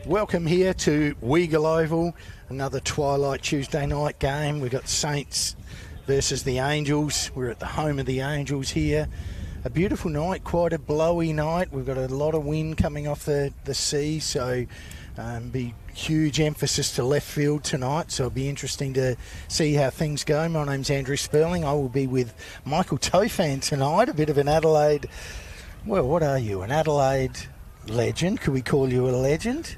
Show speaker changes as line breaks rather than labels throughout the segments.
Welcome here to Weagle Oval, another Twilight Tuesday night game. We've got Saints versus the Angels. We're at the home of the Angels here. A beautiful night, quite a blowy night. We've got a lot of wind coming off the sea, so be huge emphasis to left field tonight, so it'll be interesting to see how things go. My name's Andrew Sperling. I will be with Michael Tofan tonight, a bit of an Adelaide, well, what are you, an Adelaide legend? Could we call you a legend?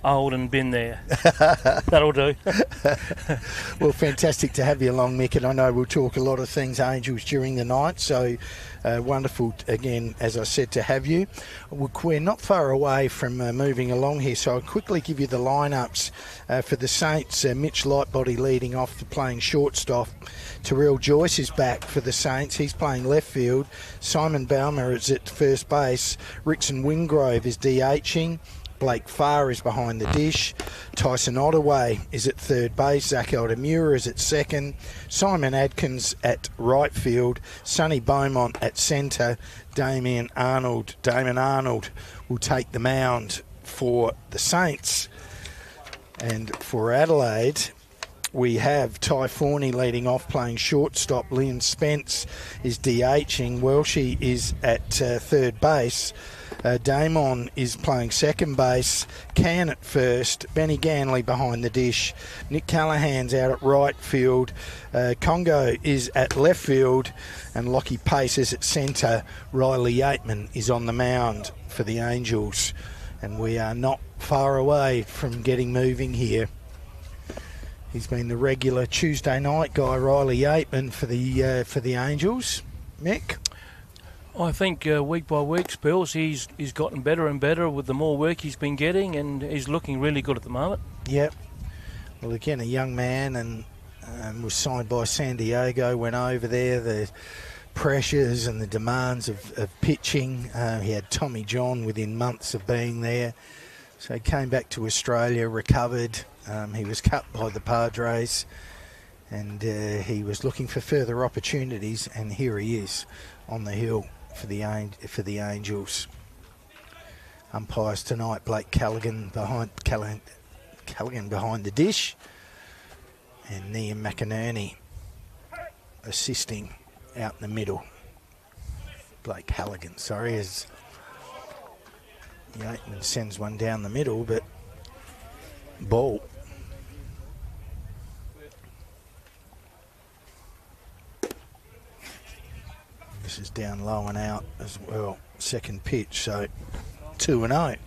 Old and been there. That'll do.
Well, fantastic to have you along, Mick, and I know we'll talk a lot of things Angels during the night, so wonderful again, as I said, to have you. We're not far away from moving along here, so I'll quickly give you the lineups for the Saints. Mitch Lightbody leading off, playing shortstop. Terrell Joyce is back for the Saints. He's playing left field. Simon Baumer is at first base. Rickson Wingrove is DHing. Blake Farr is behind the dish. Tyson Ottaway is at third base. Zach Aldemura is at second. Simon Adkins at right field. Sonny Beaumont at centre. Damon Arnold will take the mound for the Saints. And for Adelaide, we have Ty Forney leading off, playing shortstop. Liam Spence is DHing. Welshie is at third base. Damon is playing second base. Can at first. Benny Ganley behind the dish. Nick Callahan's out at right field. Congo is at left field. And Lockie Pace is at centre. Riley Yateman is on the mound for the Angels. And we are not far away from getting moving here. He's been the regular Tuesday night guy, Riley Yateman, for the Angels. Mick?
I think week by week, Spells, he's gotten better and better with the more work he's been getting, and he's looking really good at the moment.
Yep. Well, again, a young man, and was signed by San Diego, went over there, the pressures and the demands of pitching. He had Tommy John within months of being there. So he came back to Australia, recovered. He was cut by the Padres, and he was looking for further opportunities, and here he is on the hill for the Angels. Umpires tonight, Blake Callaghan behind the dish, and Liam McInerney assisting out in the middle. Blake Callaghan, sorry, as Yateman sends one down the middle, but ball. This is down low and out as well. Second pitch, so 2-0.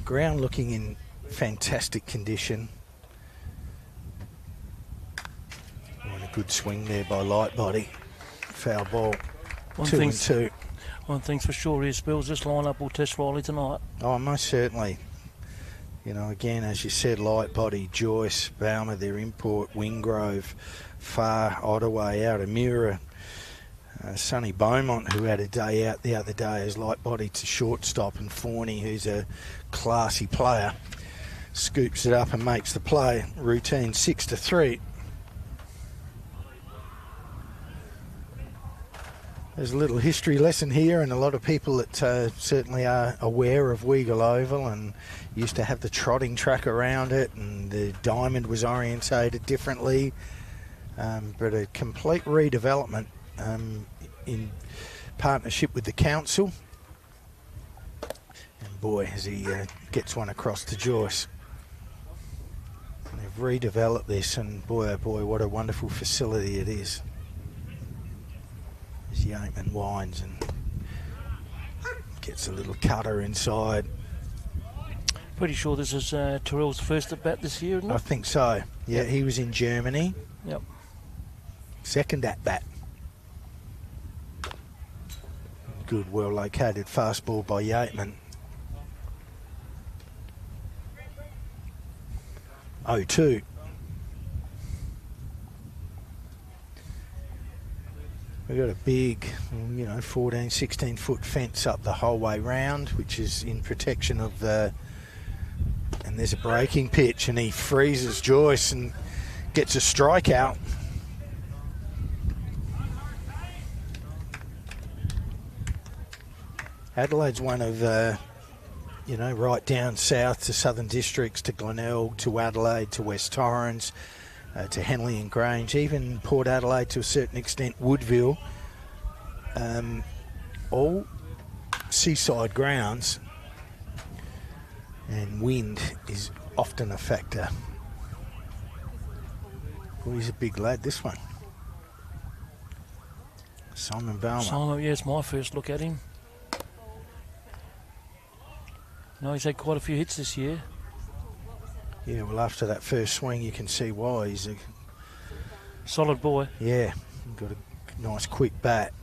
Ground looking in fantastic condition. And a good swing there by Lightbody. Foul ball. 2-2.
One thing's for sure is, Spells, this lineup will test Riley tonight.
Oh, most certainly. You know, again, as you said, Lightbody, Joyce, Baumer, their import, Wingrove, Farr, Ottaway, out of Mura. Sonny Beaumont, who had a day out the other day as Lightbody to shortstop, and Forney, who's a classy player, scoops it up and makes the play. Routine 6-3. There's a little history lesson here, and a lot of people that certainly are aware of Weagle Oval and used to have the trotting track around it, and the diamond was orientated differently, but a complete redevelopment in partnership with the council. And boy, as he gets one across to Joyce. And they've redeveloped this, and boy, oh boy, what a wonderful facility it is. As Yateman winds and gets a little cutter inside.
Pretty sure this is Terrell's first at bat this year, isn't it?
I think so. Yeah,
yep.
He was in Germany.
Yep.
Second at bat. Good, well located fastball by Yateman. 0-2. We've got a big, 14, 16 foot fence up the whole way round, which is in protection of, and And there's a breaking pitch, and he freezes Joyce and gets a strikeout. Adelaide's one of, right down south to Southern Districts, to Glenelg, to Adelaide, to West Torrens, to Henley and Grange, even Port Adelaide to a certain extent, Woodville. All seaside grounds, and wind is often a factor. Oh, he's a big lad, this one. Simon Baumer.
Simon, yeah, it's my first look at him. No, he's had quite a few hits this year.
Yeah, well, after that first swing, you can see why. He's a
solid boy.
Yeah, got a nice quick bat.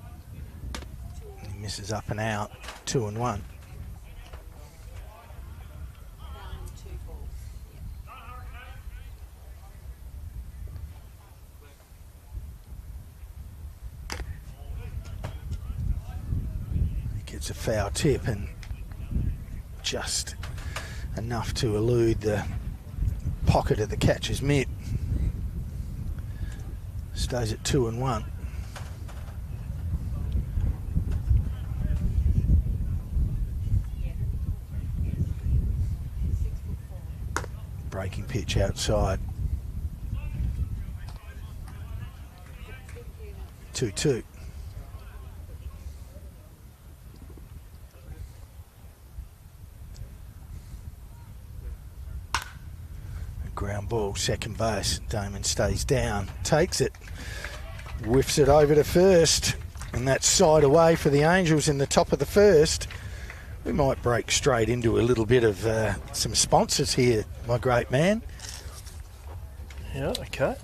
He misses up and out, 2-1. He gets a foul tip and just enough to elude the pocket of the catcher's mitt. Stays at 2-1. Breaking pitch outside. 2-2. Ground ball, second base. Damon stays down, takes it, whiffs it over to first, and that's side away for the Angels in the top of the first. We might break straight into a little bit of some sponsors here, my great man.
Yeah, okay.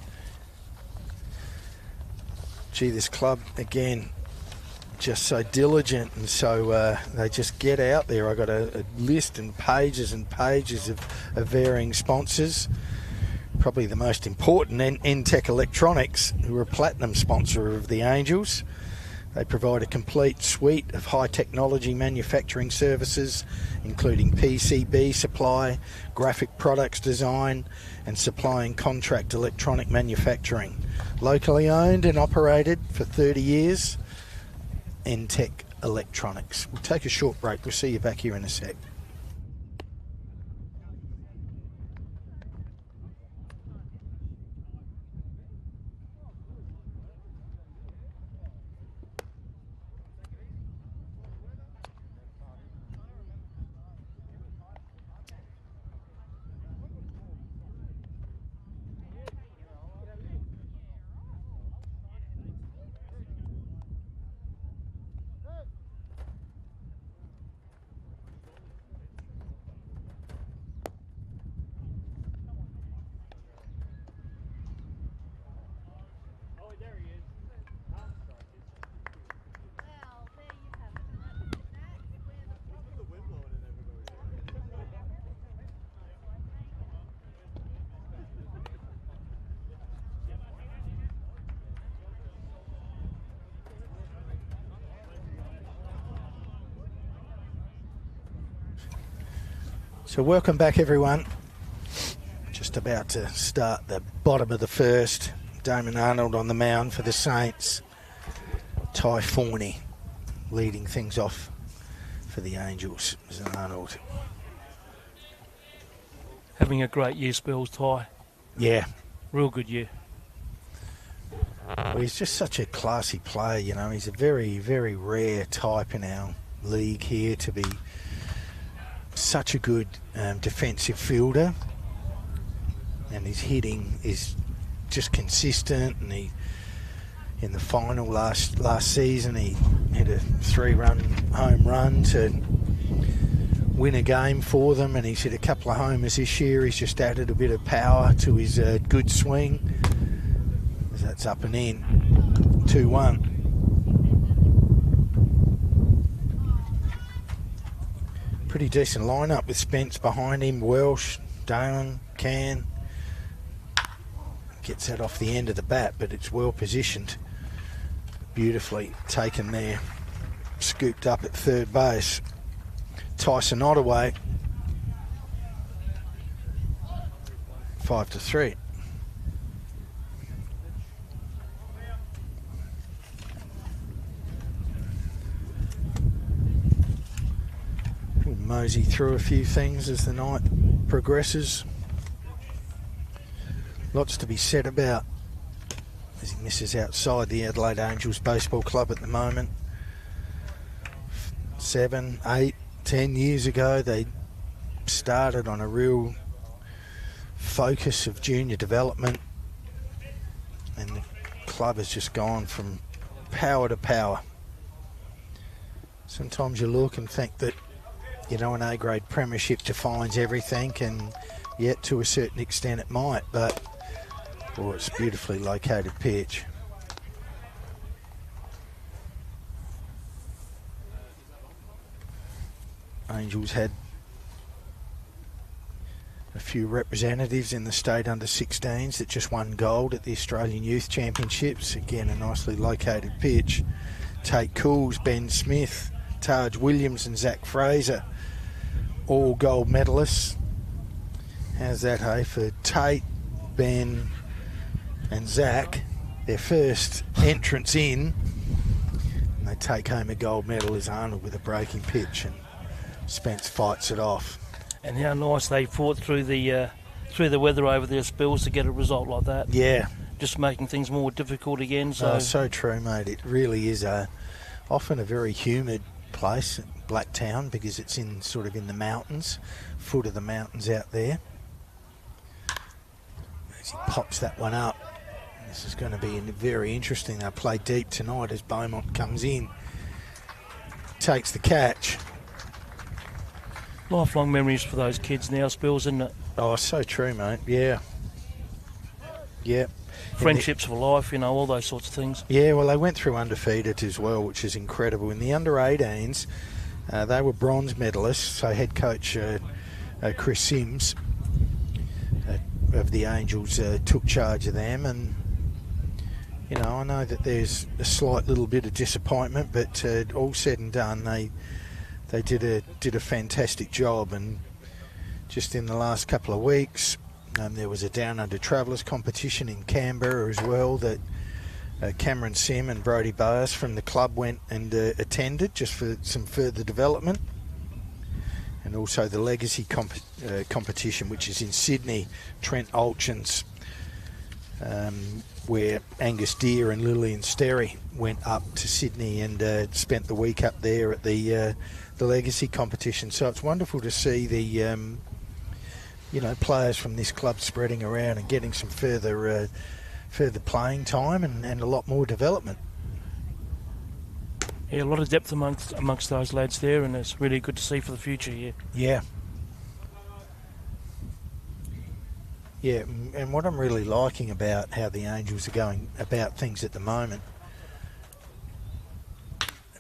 Gee, this club, again, just so diligent, and so they just get out there. I got a list and pages of varying sponsors. Probably the most important, N-Tech Electronics, who are a platinum sponsor of the Angels. They provide a complete suite of high technology manufacturing services, including PCB supply, graphic products design, and supplying contract electronic manufacturing. Locally owned and operated for 30 years. N-Tech Electronics. We'll take a short break. We'll see you back here in a sec. So welcome back, everyone. Just about to start the bottom of the first. Damon Arnold on the mound for the Saints. Ty Forney leading things off for the Angels. Arnold.
Having a great year, Spells, Ty.
Yeah.
Real good year.
Well, he's just such a classy player, you know. He's a very, very rare type in our league here to be such a good defensive fielder, and his hitting is just consistent. And he, in the final last season, he hit a 3-run home run to win a game for them, and he's hit a couple of homers this year. He's just added a bit of power to his good swing. As that's up and in. 2-1. Pretty decent lineup with Spence behind him, Welsh, Dalen, Can. Gets that off the end of the bat, but it's well positioned. Beautifully taken there. Scooped up at third base. Tyson Ottaway. 5-3. We'll mosey through a few things as the night progresses. Lots to be said about as he misses outside the Adelaide Angels Baseball Club at the moment. 7, 8, 10 years ago, they started on a real focus of junior development, and the club has just gone from power to power. Sometimes you look and think that, you know, an A-grade premiership defines everything, and yet to a certain extent it might, but oh, it's a beautifully located pitch. Angels had a few representatives in the state under-16s that just won gold at the Australian Youth Championships. Again, a nicely located pitch. Tate Cools, Ben Smith, Taj Williams and Zach Fraser, all gold medalists. How's that, hey? For Tate, Ben and Zach, their first entrance in, and they take home a gold medal is Arnold with a breaking pitch, and Spence fights it off.
And how nice they fought through the weather over their spills to get a result like that.
Yeah.
Just making things more difficult again.
So true, mate. It really is often a very humid place, Blacktown, because it's in the mountains, foot of the mountains out there. As he pops that one up, this is going to be very interesting. They'll play deep tonight as Beaumont comes in, takes the catch.
Lifelong memories for those kids now, Spills, isn't it?
Oh, so true, mate. Yeah. Yeah.
Friendships for life, you know, all those sorts of things.
Yeah, well, they went through undefeated as well, which is incredible. In the under-18s, they were bronze medalists, so head coach Chris Sims of the Angels took charge of them, and, you know, I know that there's a slight little bit of disappointment, but all said and done, they did a fantastic job. And just in the last couple of weeks, there was a Down Under Travellers competition in Canberra as well that Cameron Sim and Brodie Boas from the club went and attended just for some further development. And also the Legacy competition, which is in Sydney, Trent Olchin's, where Angus Deere and Lillian Sterry went up to Sydney and spent the week up there at the Legacy competition. So it's wonderful to see the you know, players from this club spreading around and getting some further playing time and a lot more development.
Yeah, a lot of depth amongst those lads there, and it's really good to see for the future here.
Yeah. Yeah, and what I'm really liking about how the Angels are going about things at the moment,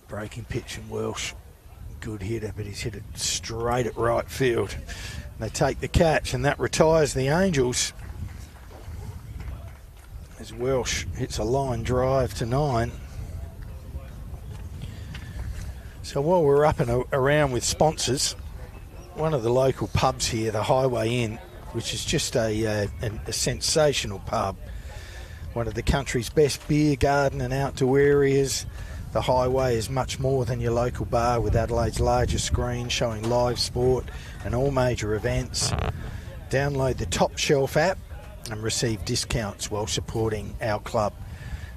breaking pitch and Welsh, good hitter, but he's hit it straight at right field. And they take the catch, and that retires the Angels as Welsh hits a line drive to 9. So while we're up and around with sponsors, one of the local pubs here, the Highway Inn, which is just a sensational pub, one of the country's best beer garden and outdoor areas. The Highway is much more than your local bar, with Adelaide's largest screen showing live sport and all major events. Download the Top Shelf app and receive discounts while supporting our club,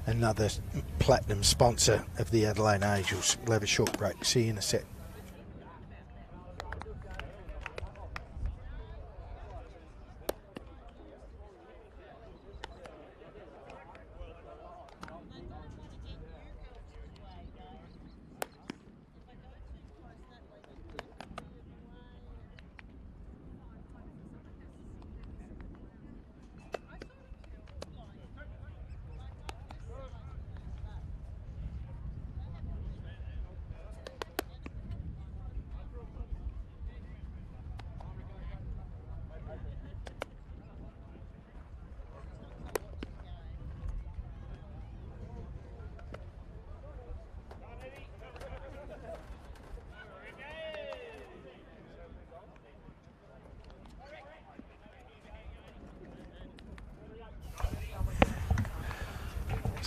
another platinum sponsor of the Adelaide Angels. We'll have a short break. See you in a sec.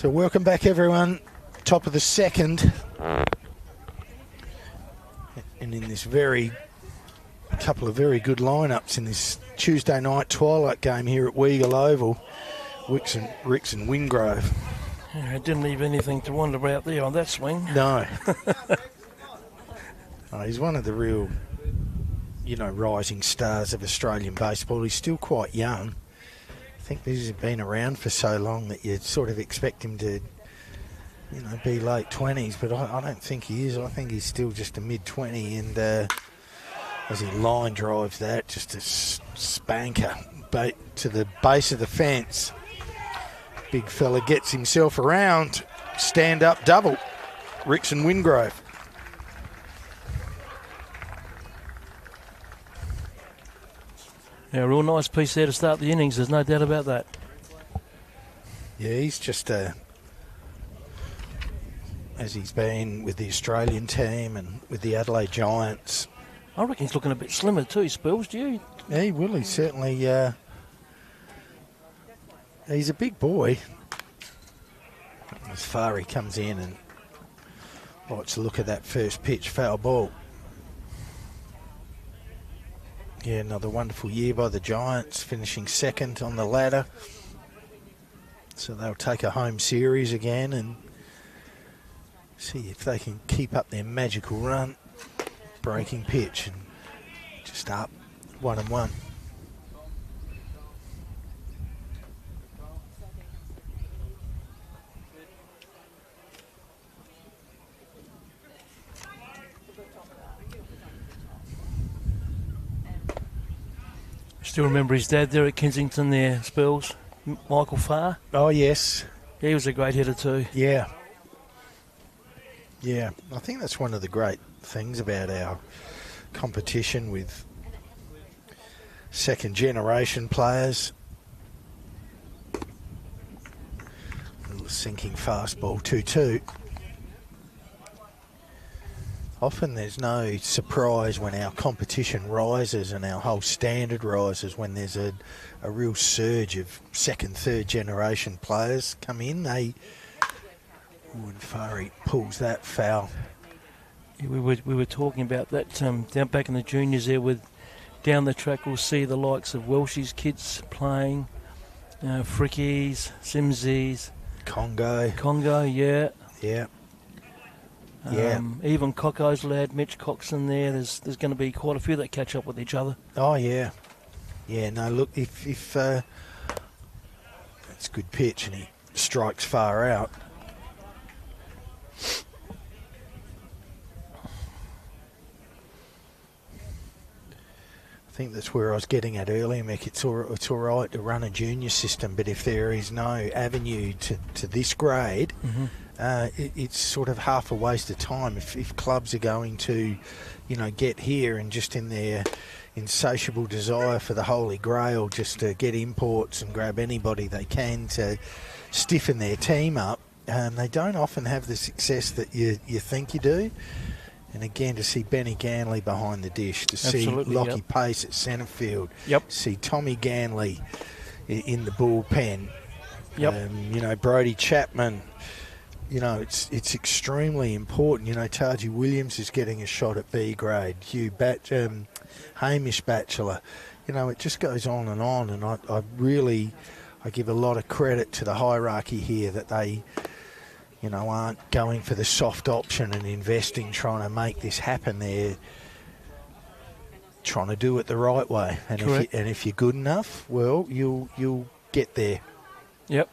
So welcome back, everyone. Top of the second. And in this couple of very good lineups in this Tuesday night twilight game here at Weagle Oval. Ricks and Wingrove.
Yeah, it didn't leave anything to wonder about there on that swing.
No. Oh, he's one of the real, rising stars of Australian baseball. He's still quite young. I think this has been around for so long that you'd sort of expect him to, be late 20s, but I don't think he is. I think he's still just a mid-20, and as he line drives that, just a spanker to the base of the fence. Big fella gets himself around. Stand-up double. Ricks and Wingrove.
Yeah, a real nice piece there to start the innings. There's no doubt about that.
Yeah, he's just as he's been with the Australian team and with the Adelaide Giants.
I reckon he's looking a bit slimmer too, Spills, do you?
Yeah, he will. He's certainly... he's a big boy. As far he comes in and likes to look at that first pitch, foul ball. Yeah, another wonderful year by the Giants, finishing second on the ladder. So they'll take a home series again and see if they can keep up their magical run. Breaking pitch and just up 1-1.
Still remember his dad there at Kensington there, Spills. Michael Farr.
Oh, yes.
He was a great hitter too.
Yeah. Yeah, I think that's one of the great things about our competition with second generation players. A little sinking fastball 2-2. Often there's no surprise when our competition rises and our whole standard rises when there's a real surge of second, third generation players come in. And Fari pulls that foul.
Yeah, we were talking about that down back in the juniors there. With down the track, we'll see the likes of Welsh's kids playing, Frickies, Simsies, Congo, yeah. Even Cocko's lad, Mitch Coxon there. There's going to be quite a few that catch up with each other.
Oh yeah, yeah. No, look, if that's a good pitch and he strikes far out. I think that's where I was getting at earlier, Mick. It's all right to run a junior system, but if there is no avenue to this grade, it's sort of half a waste of time. If clubs are going to, get here and just in their insatiable desire for the Holy Grail, just to get imports and grab anybody they can to stiffen their team up, they don't often have the success that you think you do. And again, to see Benny Ganley behind the dish, to see Lockie Pace at centre field, see Tommy Ganley in the bullpen, Brody Chapman, it's extremely important. Taji Williams is getting a shot at B grade, Hamish Batchelor, it just goes on, and I give a lot of credit to the hierarchy here that they aren't going for the soft option and investing, trying to make this happen. They're trying to do it the right way. And if you're good enough, well, you'll get there.
Yep.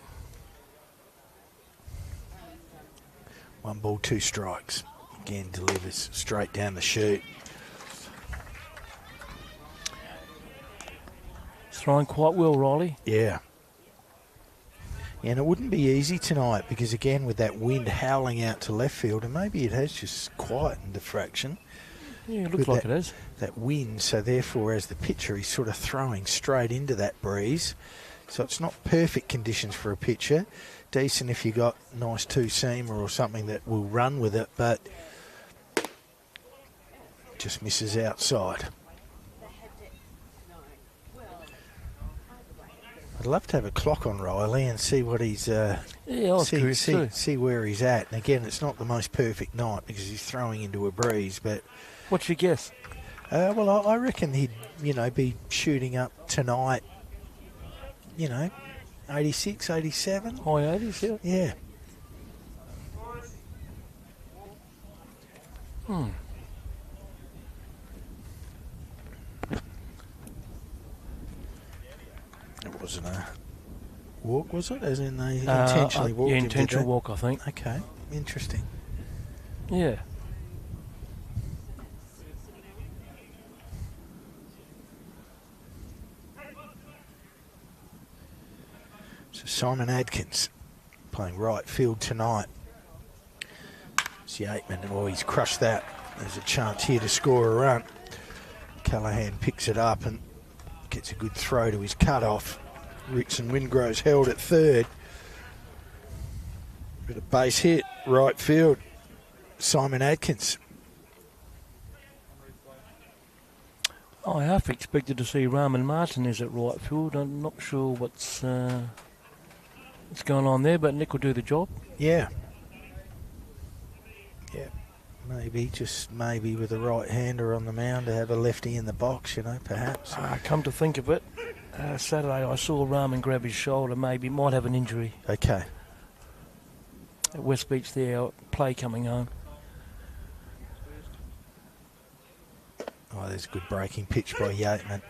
1 ball, 2 strikes. Again, delivers straight down the chute.
He's throwing quite well, Riley.
Yeah. And it wouldn't be easy tonight because, again, with that wind howling out to left field, and maybe it has just quietened a fraction.
Yeah, it looks like it has.
That wind, so therefore, as the pitcher, he's sort of throwing straight into that breeze. So it's not perfect conditions for a pitcher. Decent if you got nice two-seamer or something that will run with it, but just misses outside. I'd love to have a clock on Riley and see what he's
Yeah, I was curious too.
see where he's at. And again, it's not the most perfect night because he's throwing into a breeze. But
What's your guess?
well, I reckon he'd be shooting up tonight. 86, 87.
High 80s, yeah.
Yeah. It wasn't a walk, was it? As in they intentionally walked?
Yeah,
him,
intentional
did they?
walk, I think.
Okay, interesting.
Yeah.
So Simon Adkins playing right field tonight. It's Yateman. Oh, he's crushed that. There's a chance here to score a run. Callaghan picks it up and gets a good throw to his cut-off. Rickson Wingrove's held at third. Bit of base hit, right field. Simon Adkins.
I half expected to see Raman Martinez at right field. I'm not sure what's going on there, but Nick will do the job.
Yeah. Yeah. Maybe with a right-hander on the mound to have a lefty in the box, perhaps.
Come to think of it, Saturday I saw Raman grab his shoulder, maybe might have an injury.
Okay.
At West Beach there, play coming home.
Oh, there's a good breaking pitch by Yateman.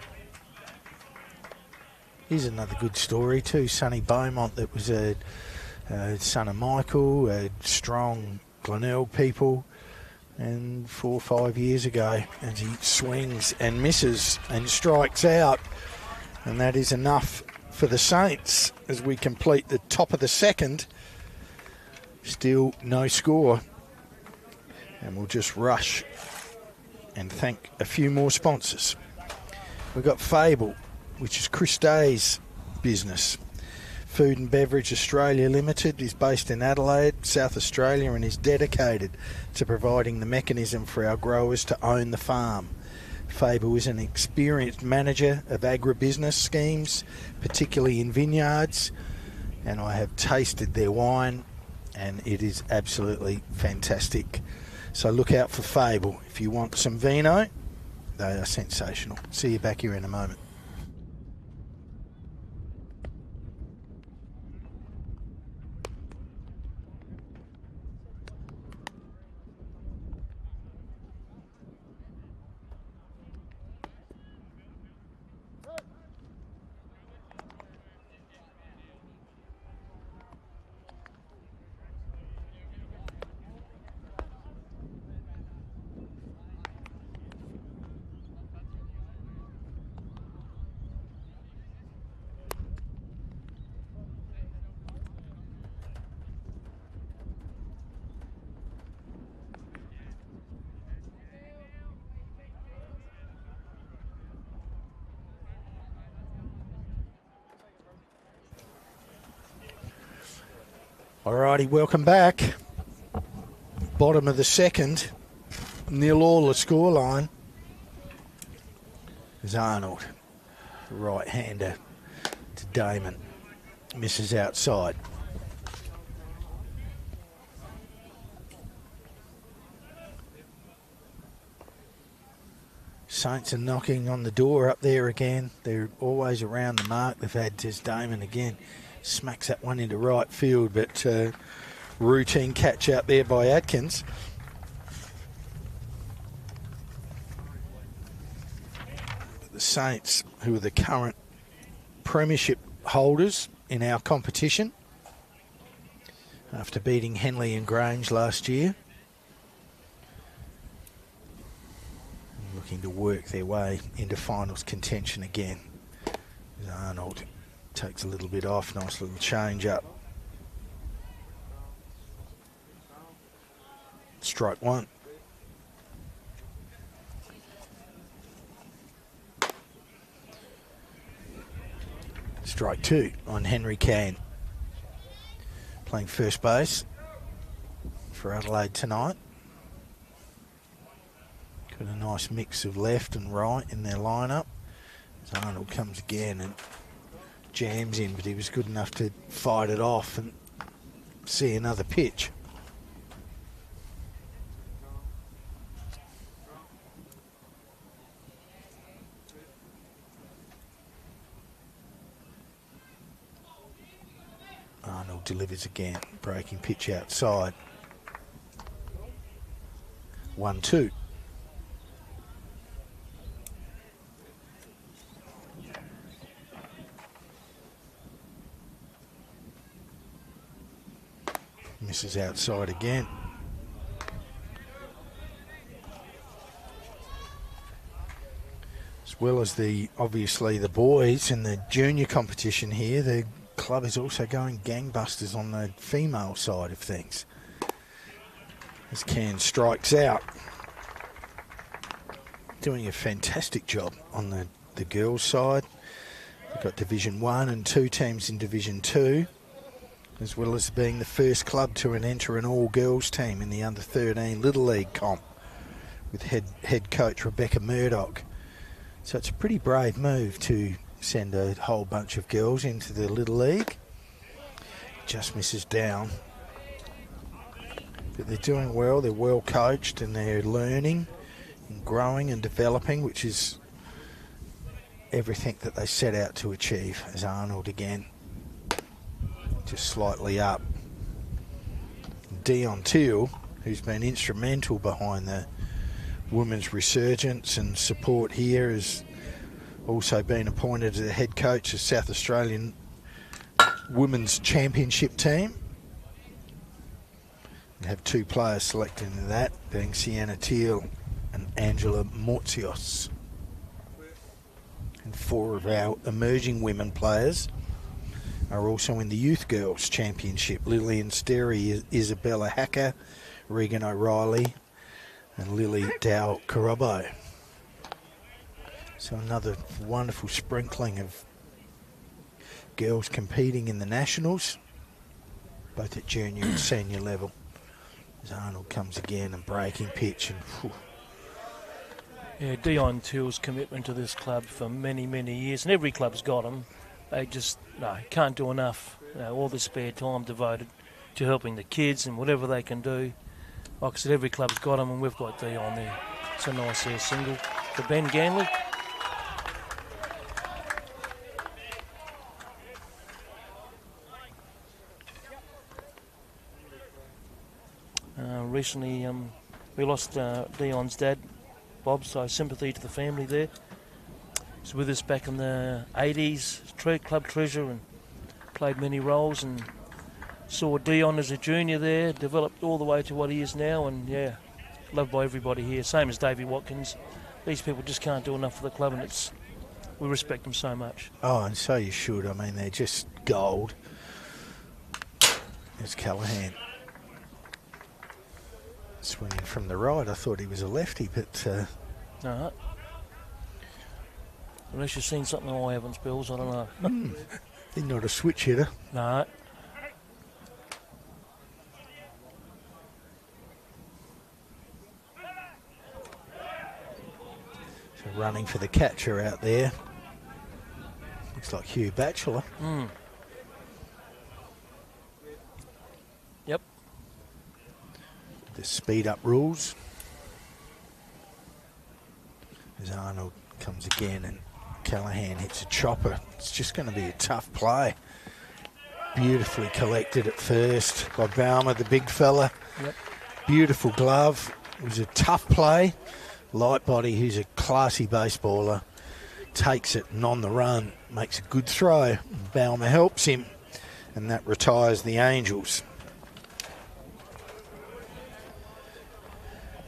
Here's another good story too. Sonny Beaumont, that was a son of Michael, a strong Glenelg people. And 4 or 5 years ago, as he swings and misses and strikes out. And that is enough for the Saints as we complete the top of the second. Still no score. And we'll just rush and thank a few more sponsors. We've got Fable, which is Chris Day's business. Food and Beverage Australia Limited is based in Adelaide, South Australia, and is dedicated to providing the mechanism for our growers to own the farm. Fable is an experienced manager of agribusiness schemes, particularly in vineyards, and I have tasted their wine, and it is absolutely fantastic. So look out for Fable. If you want some vino, they are sensational. See you back here in a moment. Alrighty, welcome back. Bottom of the second. 0-all the scoreline. As Arnold, right-hander to Damon, misses outside. Saints are knocking on the door up there again. They're always around the mark. They've had Tess Damon again. Smacks that one into right field, but routine catch out there by Atkins. The Saints, who are the current premiership holders in our competition, after beating Henley and Grange last year, looking to work their way into finals contention again. Arnold takes a little bit off, nice little change up. Strike one. Strike two on Henry Can. Playing first base for Adelaide tonight. Got a nice mix of left and right in their lineup. As Arnold comes again and jams in, but he was good enough to fight it off and see another pitch. Arnold delivers again, breaking pitch outside. 1-2. Misses outside again. As well as obviously the boys in the junior competition here, the club is also going gangbusters on the female side of things. As Cairns strikes out. Doing a fantastic job on the girls' side. We've got Division 1 and 2 teams in Division 2, as well as being the first club to enter an all-girls team in the under-13 Little League comp with head coach Rebecca Murdoch. So it's a pretty brave move to send a whole bunch of girls into the Little League. Just misses down. But they're doing well, they're well coached, and they're learning and growing and developing, which is everything that they set out to achieve. As Arnold again, just slightly up. Dion Teal, who's been instrumental behind the women's resurgence and support here, has also been appointed as the head coach of South Australian Women's Championship team. We have 2 players selected into that, being Sienna Teal and Angela Mortios. And 4 of our emerging women players are also in the Youth Girls Championship. Lillian Sterry, Isabella Hacker, Regan O'Reilly and Lily Dow Karobo. So another wonderful sprinkling of girls competing in the Nationals, both at junior and senior level. As Arnold comes again and breaking pitch. And whew.
Yeah, Dion Teal's commitment to this club for many, many years, and every club's got them. They just can't do enough. All the spare time devoted to helping the kids and whatever they can do. Like I said, every club's got them, and we've got Dion there. It's a nice air single for Ben Ganley. Recently, we lost Dion's dad, Bob, so sympathy to the family there. He was with us back in the 80s, club treasurer, and played many roles, and saw Dion as a junior there, developed all the way to what he is now, and yeah, loved by everybody here. Same as Davey Watkins. These people just can't do enough for the club, and we respect them so much.
Oh, and so you should. I mean, they're just gold. There's Callahan. Swinging from the right. I thought he was a lefty, but...
No. Unless you've seen something I haven't, Spills, I don't know.
He's not a switch hitter.
No.
So running for the catcher out there. Looks like Hugh Batchelor.
Yep.
The speed up rules. As Arnold comes again and Callahan hits a chopper. It's just going to be a tough play. Beautifully collected at first by Baumer, the big fella.
Yep.
Beautiful glove. It was a tough play. Light body, who's a classy baseballer, takes it and on the run makes a good throw. Baumer helps him, and that retires the Angels.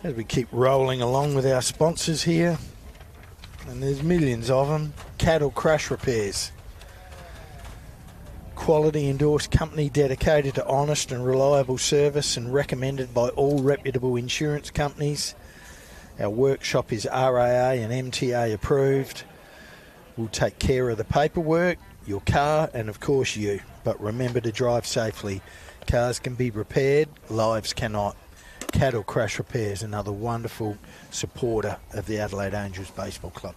As we keep rolling along with our sponsors here, and there's millions of them. Cattle Crash Repairs. Quality endorsed company dedicated to honest and reliable service and recommended by all reputable insurance companies. Our workshop is RAA and MTA approved. We'll take care of the paperwork, your car, and of course you. But remember to drive safely. Cars can be repaired, lives cannot. Cattle Crash Repairs, another wonderful supporter of the Adelaide Angels Baseball Club.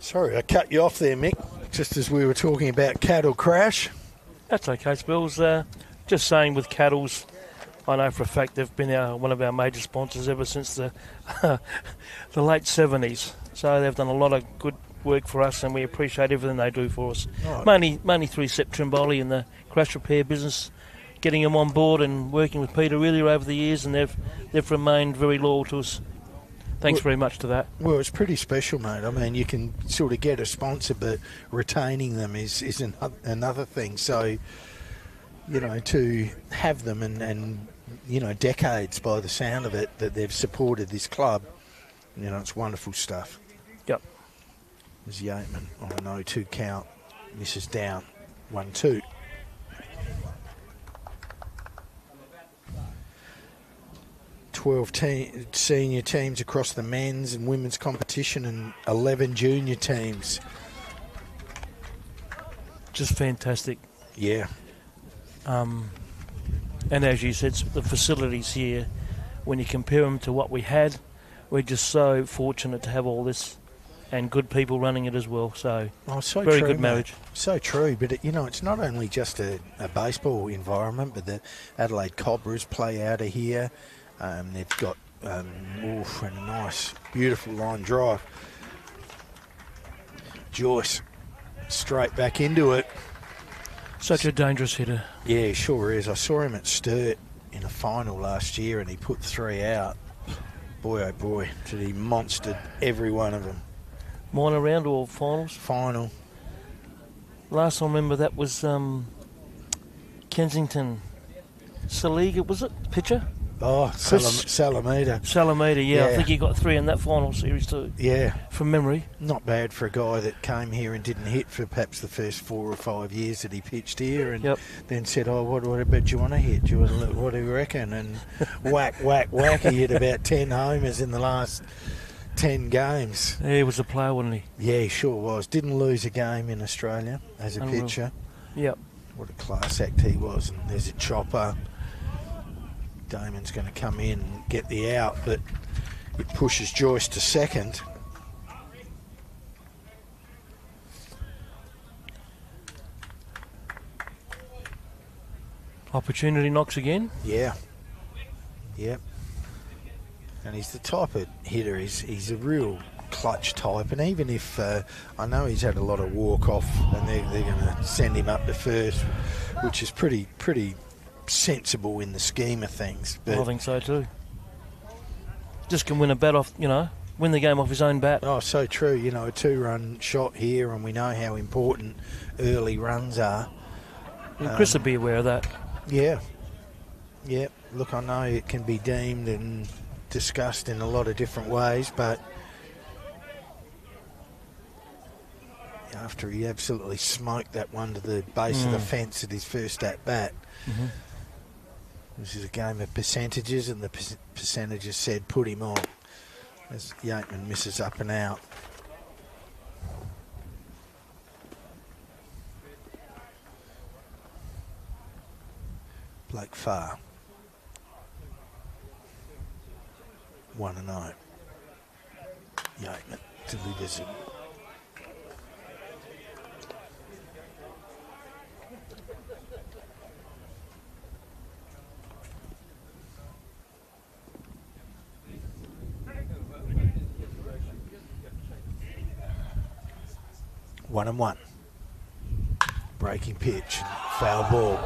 Sorry, I cut you off there, Mick, just as we were talking about cattle crash.
That's okay, Spills. Just saying with Cattles, I know for a fact they've been one of our major sponsors ever since the the late 70s. So they've done a lot of good work for us, and we appreciate everything they do for us.
Right.
Mainly through Sepp Trimboli and the crash repair business, getting them on board and working with Peter Aurelia over the years, and they've remained very loyal to us. Thanks very much to that.
Well, it's pretty special, mate. I mean, you can sort of get a sponsor, but retaining them is another thing. So, you know, to have them and you know, decades by the sound of it that they've supported this club, you know, it's wonderful stuff.
Yep.
There's Yateman on an 0-2 count. Misses down. 1-2. Senior teams across the men's and women's competition and 11 junior teams.
Just fantastic.
Yeah.
And as you said, the facilities here, when you compare them to what we had, we're just so fortunate to have all this and good people running it as well. So, very
true,
good marriage.
Mate. So true. But, you know, it's not only just a baseball environment, but the Adelaide Cobras play out of here. They've got a nice, beautiful line drive. Joyce, straight back into it.
Such a dangerous hitter.
Yeah, he sure is. I saw him at Sturt in a final last year, and he put 3 out. Boy, oh boy, did he monstered every one of them.
Minor round or finals?
Final.
Last I remember that was Kensington. Saliga, was it? Pitcher?
Oh, Salameda.
Salameda, yeah. I think he got 3 in that final series too.
Yeah.
From memory.
Not bad for a guy that came here and didn't hit for perhaps the first 4 or 5 years that he pitched here, and then said, oh, what about do you want to hit? What do you reckon? And whack, he hit about 10 homers in the last 10 games.
Yeah, he was a player, wasn't he?
Yeah, he sure was. Didn't lose a game in Australia as a pitcher.
Yep.
What a class act he was. And there's a chopper. Damon's going to come in and get the out, but it pushes Joyce to second.
Opportunity knocks again.
Yeah. Yep. And he's the type of hitter, he's a real clutch type, and even if I know he's had a lot of walk-off and they're going to send him up to first, which is pretty sensible in the scheme of things. But
I think so too. Just can win a bat off, win the game off his own bat.
Oh, so true. You know, a 2-run shot here, and we know how important early runs are.
And Chris would be aware of that.
Yeah. Yeah. Look, I know it can be deemed and discussed in a lot of different ways, but after he absolutely smoked that one to the base of the fence at his first at-bat, this is a game of percentages, and the percentages said put him on as Yateman misses up and out. Blake Farr. 1-0. Yateman delivers it. One and one. Breaking pitch. Foul ball.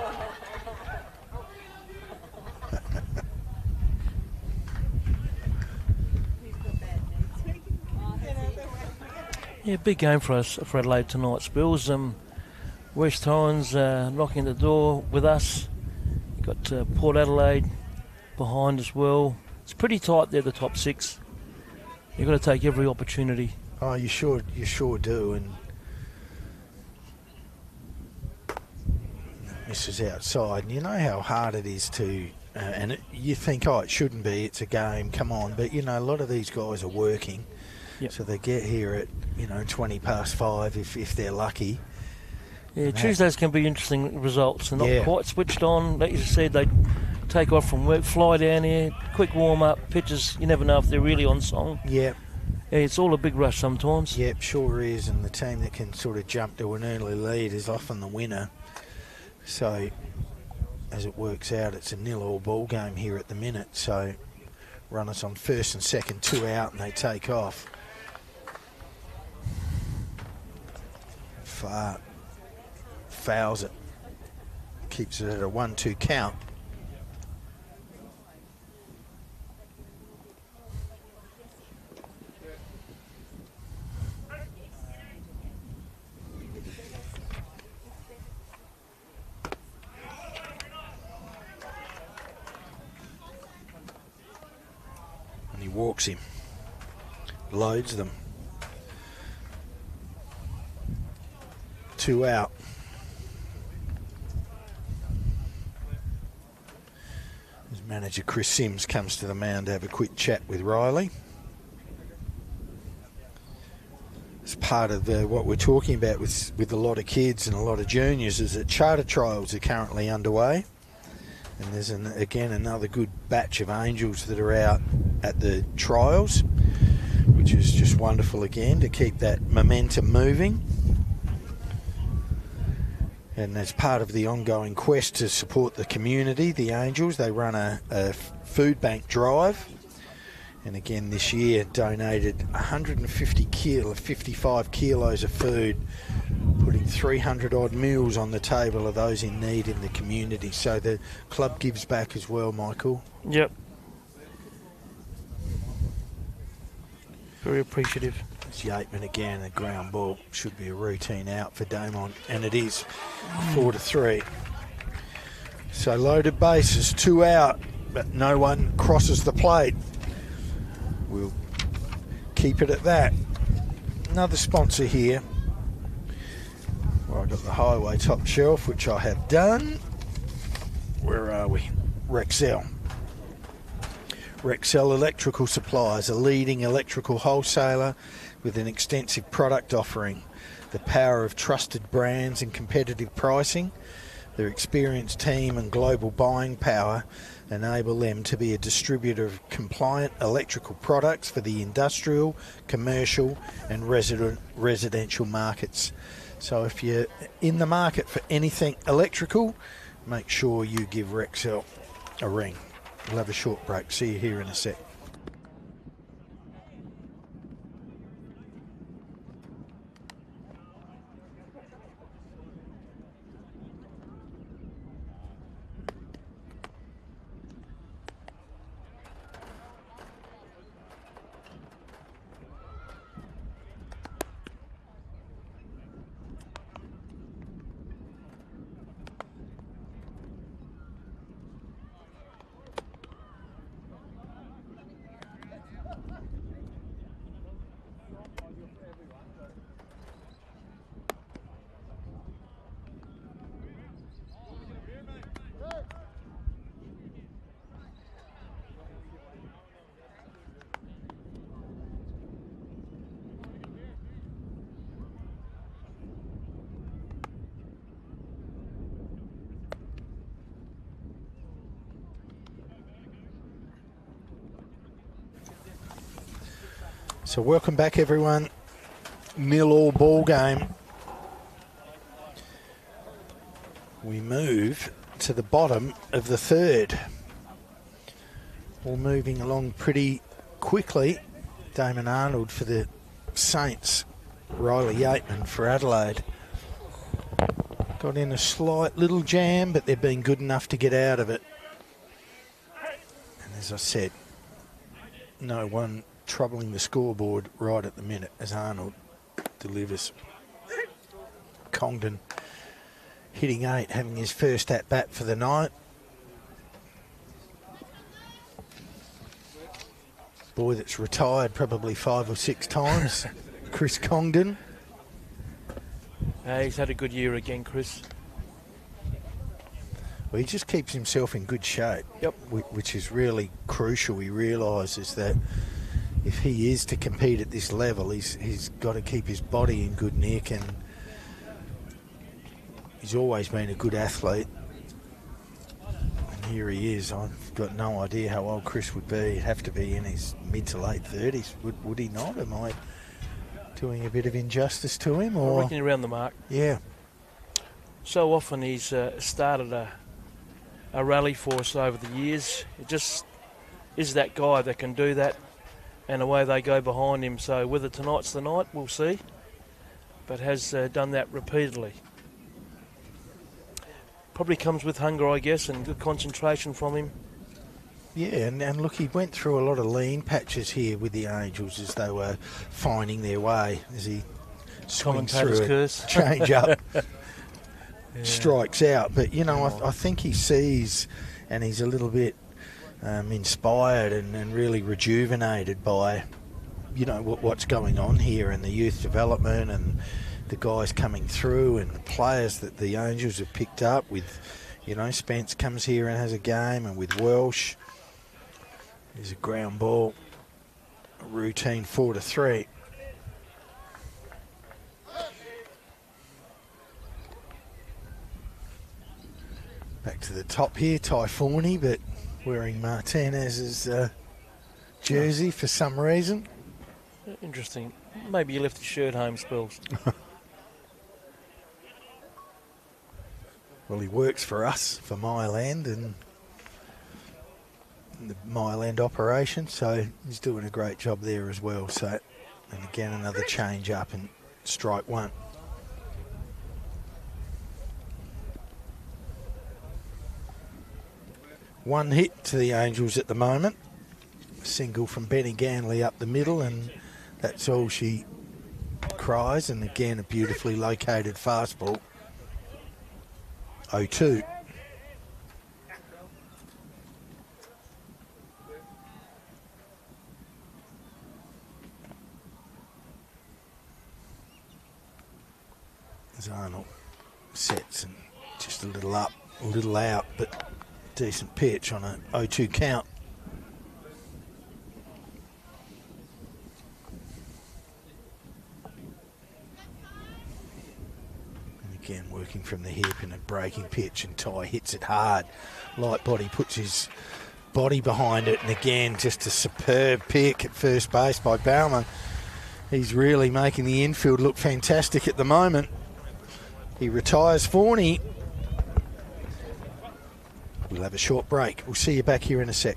Yeah, big game for us for Adelaide tonight, Spills. West Torrens knocking the door with us. Got Port Adelaide behind as well. It's pretty tight there, the top 6. You've got to take every opportunity.
Oh, you sure do, and misses outside. And you know how hard it is to, you think, oh, it shouldn't be, it's a game, come on. But, a lot of these guys are working. Yep. So they get here at, 20 past 5 if they're lucky.
Yeah, Tuesdays can be interesting results. They're not quite switched on. Like you said, they take off from work, fly down here, quick warm-up, pitches, you never know if they're really on song.
Yeah.
Yeah, it's all a big rush sometimes.
Yep, sure is, and the team that can sort of jump to an early lead is often the winner. So, as it works out, it's a 0-0 ball game here at the minute. So, runners on first and second, 2 out, and they take off. Fouls it. Keeps it at a 1-2 count. And he walks him. Loads them. 2 out. As manager Chris Sims comes to the mound to have a quick chat with Riley. It's part of what we're talking about with a lot of kids and a lot of juniors is that charter trials are currently underway. And there's, again, another good batch of Angels that are out at the trials, which is just wonderful again to keep that momentum moving. And as part of the ongoing quest to support the community, the Angels, they run a food bank drive. And again, this year donated 55 kilos of food, putting 300 odd meals on the table of those in need in the community. So the club gives back as well, Michael.
Yep. Very appreciative.
It's Yateman again, a ground ball. Should be a routine out for Damon, and it is 4-3. So loaded bases, 2 out, but no one crosses the plate. We'll keep it at that. Another sponsor here. Well, I've got the highway top shelf, which I have done. Where are we? Rexel. Rexel Electrical Supplies, a leading electrical wholesaler with an extensive product offering. The power of trusted brands and competitive pricing. Their experienced team and global buying power enable them to be a distributor of compliant electrical products for the industrial, commercial and residential markets. So if you're in the market for anything electrical, make sure you give Rexel a ring. We'll have a short break. See you here in a sec. So welcome back, everyone. 0-0 ball game. We move to the bottom of the third. All moving along pretty quickly. Damon Arnold for the Saints. Riley Yateman for Adelaide. Got in a slight little jam, but they've been good enough to get out of it. And as I said, no one troubling the scoreboard right at the minute as Arnold delivers. Congdon hitting 8, having his first at-bat for the night. Boy that's retired probably 5 or 6 times, Chris Congdon.
He's had a good year again, Chris.
Well, he just keeps himself in good shape.
Yep.
Which is really crucial. He realises that if he is to compete at this level, he's got to keep his body in good nick, and he's always been a good athlete. And here he is. I've got no idea how old Chris would be. He'd have to be in his mid to late 30s. Would he not? Am I doing a bit of injustice to him? Or?
I reckon around the mark.
Yeah.
So often he's started a rally for us over the years. It just is that guy that can do that, and away they go behind him. So whether tonight's the night, we'll see. But has done that repeatedly. Probably comes with hunger, I guess, and good concentration from him.
Yeah, and look, he went through a lot of lean patches here with the Angels as they were finding their way as he swings through
curse.
Change up, strikes out. But, you know, I think he sees, and he's a little bit inspired and really rejuvenated by, you know, what's going on here and the youth development and the guys coming through and the players that the Angels have picked up with, you know, Spence comes here and has a game, and with Welsh, there's a ground ball, a routine 4-3. Back to the top here, Typhorny, but wearing Martinez's jersey for some reason.
Interesting. Maybe he left his shirt home, Spells.
Well, he works for us, for Myland and the Myland operation, so he's doing a great job there as well. So, and again, another change up and strike one. One hit to the Angels at the moment. Single from Benny Ganley up the middle, and that's all she cries. And again, a beautifully located fastball. 0-2. As Arnold sets and just a little up, a little out, but decent pitch on a 0-2 count. Again, working from the hip and a breaking pitch, and Ty hits it hard. Light body puts his body behind it, and again, just a superb pick at first base by Bauman. He's really making the infield look fantastic at the moment. He retires Forney. We'll have a short break. We'll see you back here in a sec.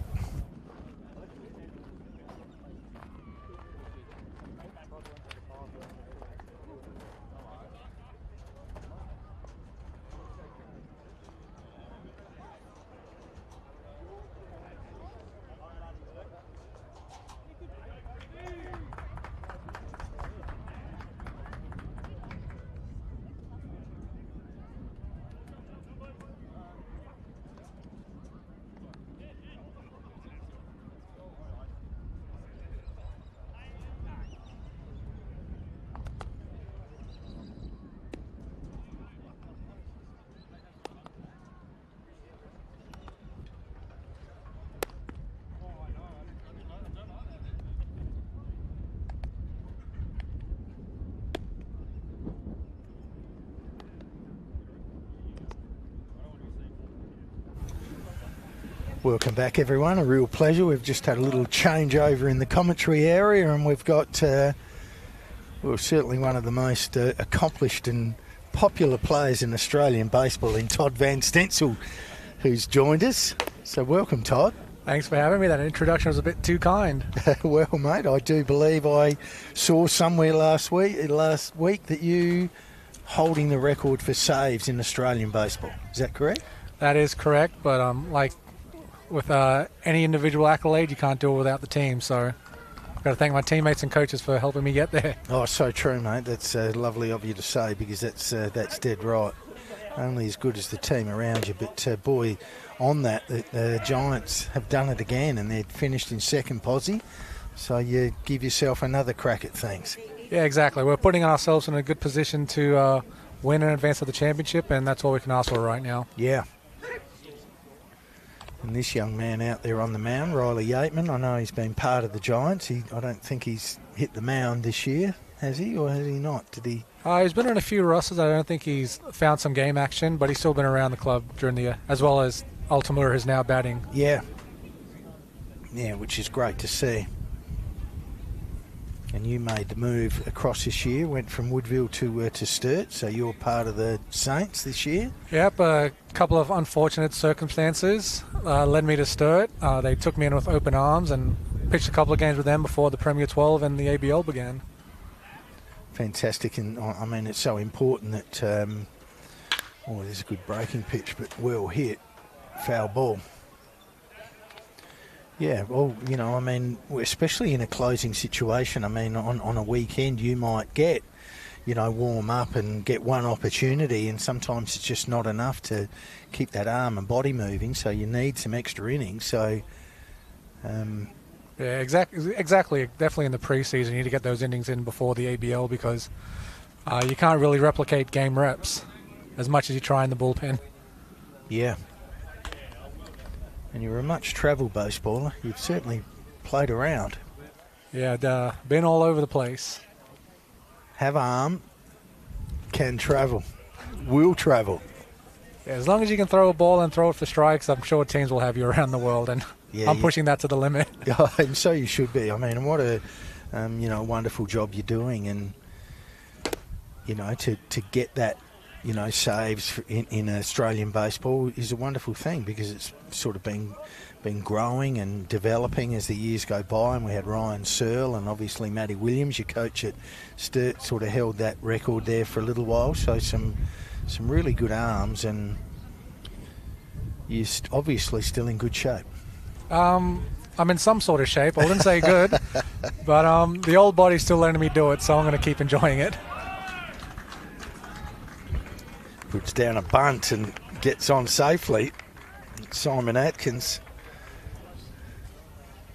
Welcome back, everyone. A real pleasure. We've just had a little changeover in the commentary area, and we've got, well, certainly one of the most accomplished and popular players in Australian baseball in Todd Van Stencil, who's joined us. So welcome, Todd.
Thanks for having me. That introduction was a bit too kind.
Well, mate, I do believe I saw somewhere last week that you holding the record for saves in Australian baseball. Is that correct?
That is correct, but like with any individual accolade, you can't do it without the team. So I've got to thank my teammates and coaches for helping me get there.
Oh, so true, mate. That's lovely of you to say, because that's dead right. Only as good as the team around you. But, boy, on that, the Giants have done it again, and they're finished in second posse. So you give yourself another crack at things.
Yeah, exactly. We're putting ourselves in a good position to win and advance to the championship, and that's all we can ask for right now.
Yeah. And this young man out there on the mound, Riley Yateman, I know he's been part of the Giants. I don't think he's hit the mound this year, has he, or has he not? Did he?
He's been in a few rosters. I don't think he's found some game action, but he's still been around the club during the year, as well as Altamura is now batting.
Yeah. Yeah, which is great to see. And you made the move across this year, went from Woodville to Sturt, so you're part of the Saints this year?
Yep, a couple of unfortunate circumstances led me to Sturt. They took me in with open arms and pitched a couple of games with them before the Premier 12 and the ABL began.
Fantastic, and I mean, it's so important that, there's a good breaking pitch, but well hit, foul ball. Yeah, well, you know, I mean, especially in a closing situation, I mean, on a weekend you might get, you know, warm up and get one opportunity, and sometimes it's just not enough to keep that arm and body moving, so you need some extra innings. So,
yeah, exactly. Definitely in the preseason, you need to get those innings in before the ABL because you can't really replicate game reps as much as you try in the bullpen.
Yeah. And you're a much travelled baseballer. You've certainly played around.
Yeah, been all over the place.
Have arm, can travel, will travel.
Yeah, as long as you can throw a ball and throw it for strikes, I'm sure teams will have you around the world, and yeah, I'm pushing that to the limit.
And so you should be. I mean, what a wonderful job you're doing, and you know, to get that, you know, saves in Australian baseball is a wonderful thing because it's sort of been growing and developing as the years go by. And we had Ryan Searle and obviously Matty Williams, your coach at Sturt, sort of held that record there for a little while. So some really good arms, and you're obviously still in good shape.
I'm in some sort of shape. I wouldn't say good, but the old body's still letting me do it, so I'm going to keep enjoying it.
Puts down a bunt and gets on safely. Simon Atkins.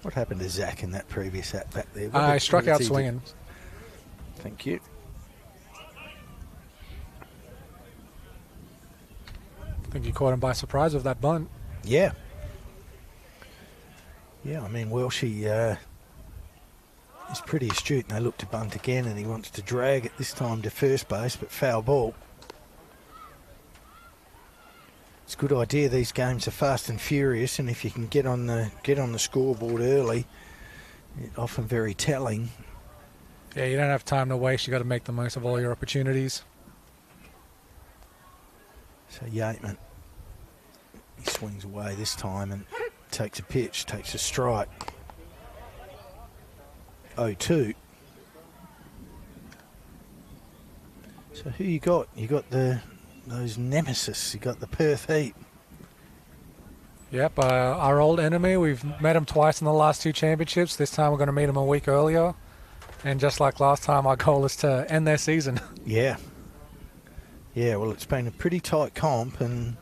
What happened to Zach in that previous at bat there?
I struck out swinging.
Thank you.
I think you caught him by surprise with that bunt.
Yeah. Yeah, I mean, Welshie is pretty astute, and they look to bunt again, and he wants to drag it this time to first base, but foul ball. It's a good idea. These games are fast and furious, and if you can get on the scoreboard early, it's often very telling.
Yeah, you don't have time to waste. You got to make the most of all your opportunities.
So Yateman, he swings away this time and takes a pitch, takes a strike. 0-2. So who you got? You got those nemesis. You got the Perth Heat.
Yep, our old enemy. We've met him twice in the last two championships. This time we're going to meet him a week earlier. And just like last time, our goal is to end their season.
Yeah. Yeah, well, it's been a pretty tight comp, and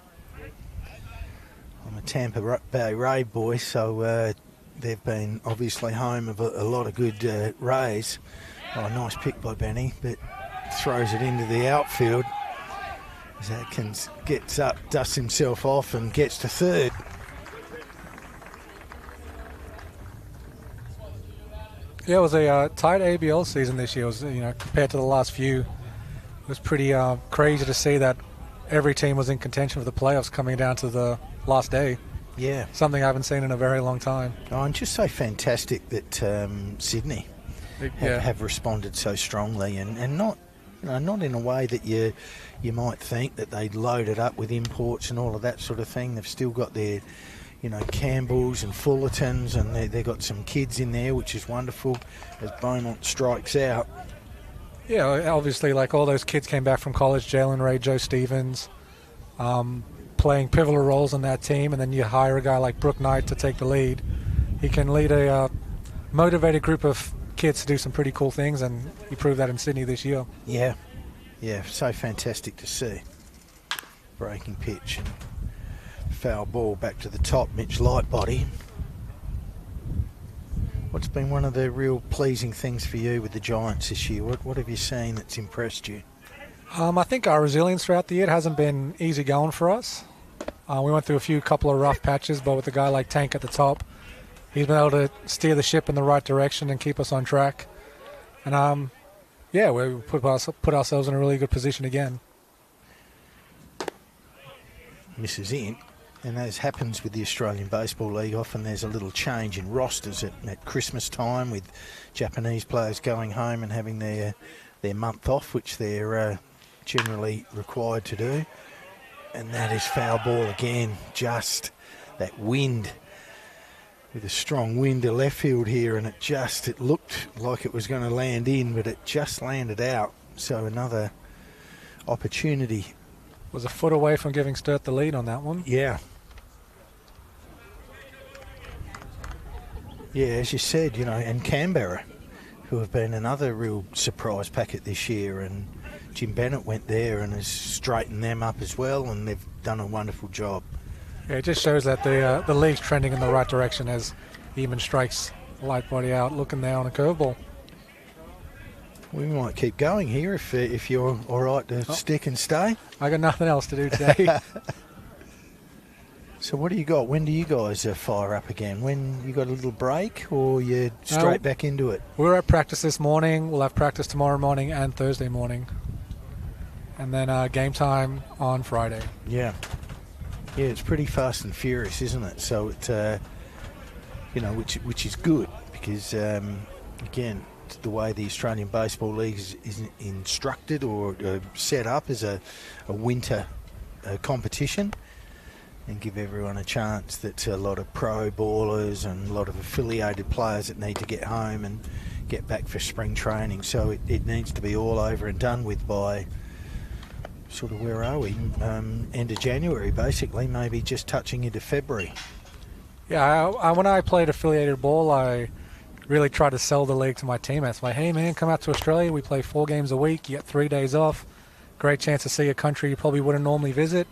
I'm a Tampa Bay Ray boy, so they've been obviously home of a lot of good Rays. Oh, nice pick by Benny, but throws it into the outfield. As Atkins gets up, dusts himself off, and gets to third.
Yeah, it was a tight ABL season this year. It was, compared to the last few, it was pretty crazy to see that every team was in contention for the playoffs coming down to the last day.
Yeah.
Something I haven't seen in a very long time.
Oh, and just so fantastic that Sydney have responded so strongly, and not in a way that you might think that they'd load it up with imports and all of that sort of thing. They've still got their, Campbells and Fullertons, and they've got some kids in there, which is wonderful as Beaumont strikes out.
Yeah, obviously, like all those kids came back from college, Jalen Ray, Joe Stevens, playing pivotal roles in that team, and then you hire a guy like Brooke Knight to take the lead. He can lead a motivated group of kids to do some pretty cool things, and he proved that in Sydney this year.
Yeah, so fantastic to see. Breaking pitch and foul ball back to the top, Mitch Lightbody. What's been one of the real pleasing things for you with the Giants this year? What have you seen that's impressed you?
I think our resilience throughout the year hasn't been easy going for us. We went through a couple of rough patches, but with a guy like Tank at the top, he's been able to steer the ship in the right direction and keep us on track. And we put ourselves in a really good position again.
Misses in, And as happens with the Australian Baseball League, often there's a little change in rosters at Christmas time, with Japanese players going home and having their month off, which they're generally required to do. And that is foul ball again. Just that wind, with a strong wind to left field here, and it looked like it was going to land in, but it just landed out. So another opportunity.
Was a foot away from giving Sturt the lead on that one.
Yeah. Yeah, as you said, and Canberra, who have been another real surprise packet this year, and Jim Bennett went there and has straightened them up as well, and they've done a wonderful job.
Yeah, it just shows that the league's trending in the right direction as Eamon strikes light body out, looking there on a curveball.
We might keep going here if you're all right to stick and stay.
I got nothing else to do today.
So what do you got? When do you guys fire up again? When you got a little break, or you straight back into it?
We were at practice this morning. We'll have practice tomorrow morning and Thursday morning. And then game time on Friday.
Yeah. Yeah, it's pretty fast and furious, isn't it? So it, which is good, because again, the way the Australian Baseball League is instructed or set up as a winter competition, and give everyone a chance. That's a lot of pro ballers and a lot of affiliated players that need to get home and get back for spring training. So it needs to be all over and done with by sort of, where are we? End of January, basically, maybe just touching into February.
Yeah, when I played affiliated ball, I really tried to sell the league to my teammates. Like, hey man, come out to Australia. We play 4 games a week. You get 3 days off. Great chance to see a country you probably wouldn't normally visit.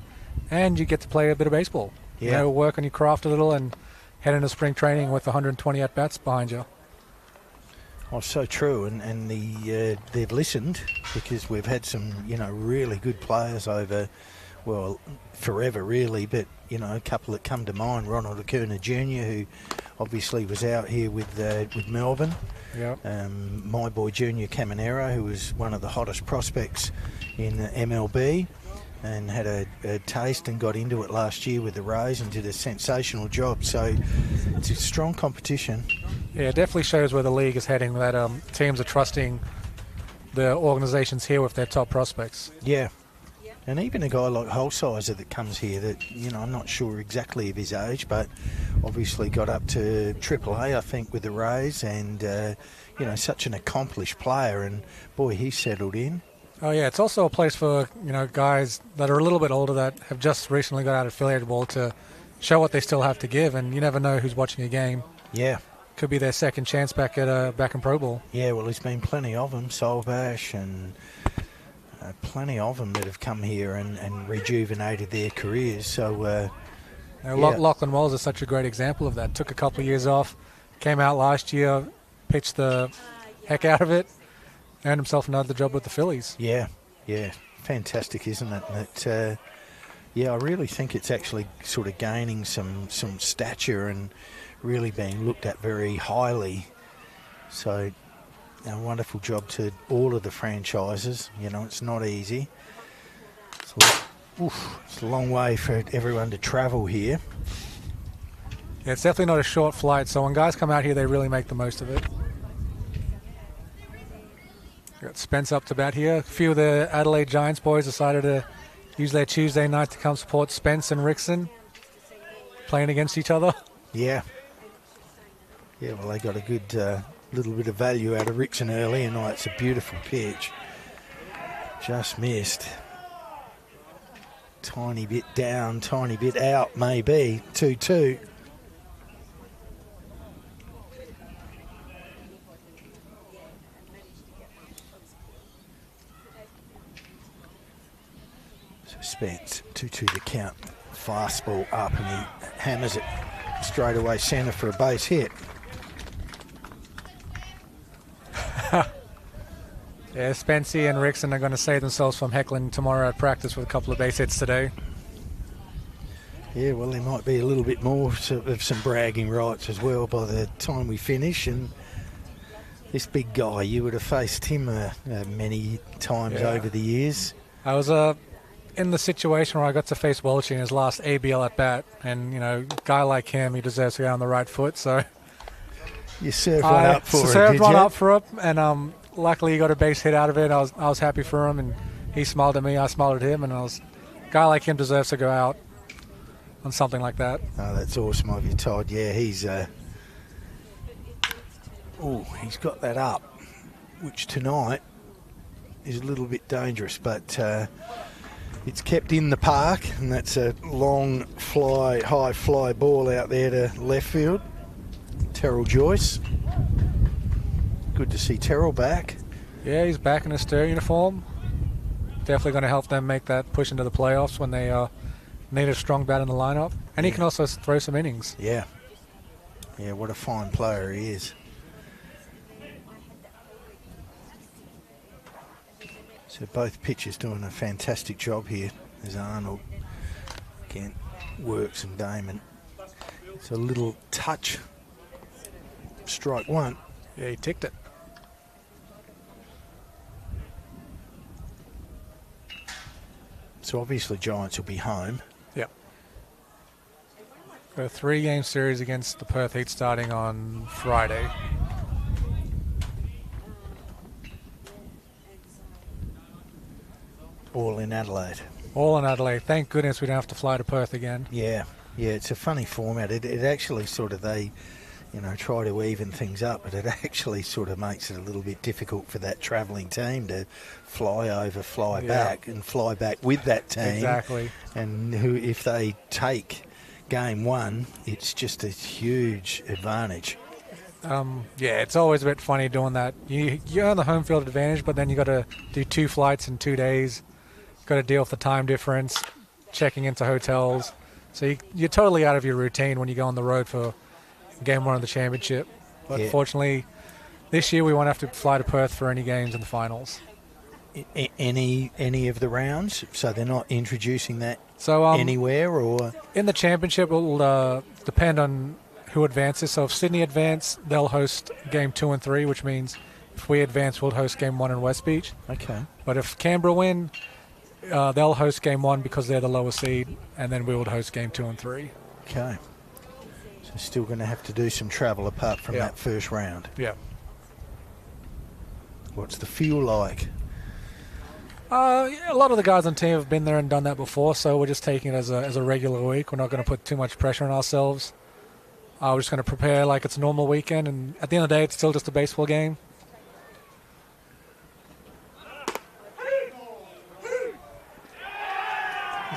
And you get to play a bit of baseball.
Yeah.
Work on your craft a little and head into spring training with 120 at-bats behind you.
Oh, so true. And they've listened, because we've had some, really good players over, well, forever really, but, a couple that come to mind. Ronald Acuna Jr., who obviously was out here with Melbourne.
Yep.
My boy Junior Caminero, who was one of the hottest prospects in MLB, and had a taste and got into it last year with the Rays and did a sensational job. So it's a strong competition.
Yeah, it definitely shows where the league is heading, that teams are trusting the organisations here with their top prospects.
Yeah. And even a guy like Holsizer that comes here that, I'm not sure exactly of his age, but obviously got up to AAA, I think, with the Rays, and, such an accomplished player, and boy, he settled in.
Oh yeah, it's also a place for guys that are a little bit older that have just recently got out of affiliated ball to show what they still have to give, and you never know who's watching a game.
Yeah,
could be their second chance back in pro ball.
Yeah, well, there's been plenty of them, Solbash, and plenty of them that have come here and rejuvenated their careers. So
Lachlan Wells is such a great example of that. Took a couple of years off, came out last year, pitched the heck out of it. Earned himself another job with the Phillies.
Yeah, fantastic, isn't it? And I really think it's actually sort of gaining some stature and really being looked at very highly. So, a wonderful job to all of the franchises. It's not easy. It's a long way for everyone to travel here.
Yeah, it's definitely not a short flight. So when guys come out here, they really make the most of it. Got Spence up to bat here. A few of the Adelaide Giants boys decided to use their Tuesday night to come support Spence and Rickson playing against each other.
Yeah. Yeah, well, they got a good little bit of value out of Rickson early, and it's a beautiful pitch. Just missed. Tiny bit down, tiny bit out, maybe. 2-2. Spence, 2-2 to count. Fastball up, and he hammers it straight away centre for a base hit.
Yeah, Spency and Rickson are going to save themselves from heckling tomorrow at practice with a couple of base hits today.
Yeah, well, there might be a little bit more of some bragging rights as well by the time we finish. And this big guy, you would have faced him many times over the years.
I was in the situation where I got to face Welchie in his last ABL at bat, and a guy like him, he deserves to go on the right foot. So
you served one up for him.
Served one up for him, and luckily he got a base hit out of it. I was happy for him, and he smiled at me. I smiled at him, and a guy like him deserves to go out on something like that.
Oh, that's awesome of you, Todd. Yeah, he's got that up, which tonight is a little bit dangerous, but it's kept in the park, and that's a long high fly ball out there to left field. Terrell Joyce. Good to see Terrell back.
Yeah, he's back in his Sturt uniform. Definitely going to help them make that push into the playoffs when they need a strong bat in the lineup. And he can also throw some innings.
Yeah. Yeah, what a fine player he is. So both pitchers doing a fantastic job here as Arnold again works and Damon. It's a little touch. Strike one.
Yeah, he ticked it.
So obviously Giants will be home.
Yep. Got a 3-game series against the Perth Heat starting on Friday.
All in Adelaide.
All in Adelaide. Thank goodness we don't have to fly to Perth again.
Yeah, it's a funny format. It actually sort of they try to even things up, but it actually sort of makes it a little bit difficult for that travelling team to fly over, fly back, and fly back with that team.
Exactly.
And if they take game one, it's just a huge advantage.
It's always a bit funny doing that. You earn the home field advantage, but then you got to do 2 flights in 2 days. Got to deal with the time difference, checking into hotels. So you're totally out of your routine when you go on the road for game 1 of the championship. But fortunately, this year we won't have to fly to Perth for any games in the finals.
Any of the rounds? So they're not introducing that anywhere? Or
in the championship, it will depend on who advances. So if Sydney advance, they'll host game 2 and 3, which means if we advance, we'll host game 1 in West Beach.
Okay.
But if Canberra win, they'll host game 1 because they're the lower seed, and then we would host game 2 and 3.
Okay. So still going to have to do some travel apart from that first round.
Yeah.
What's the feel like?
A lot of the guys on the team have been there and done that before, so we're just taking it as a regular week. We're not going to put too much pressure on ourselves. We're just going to prepare like it's a normal weekend, and at the end of the day, it's still just a baseball game.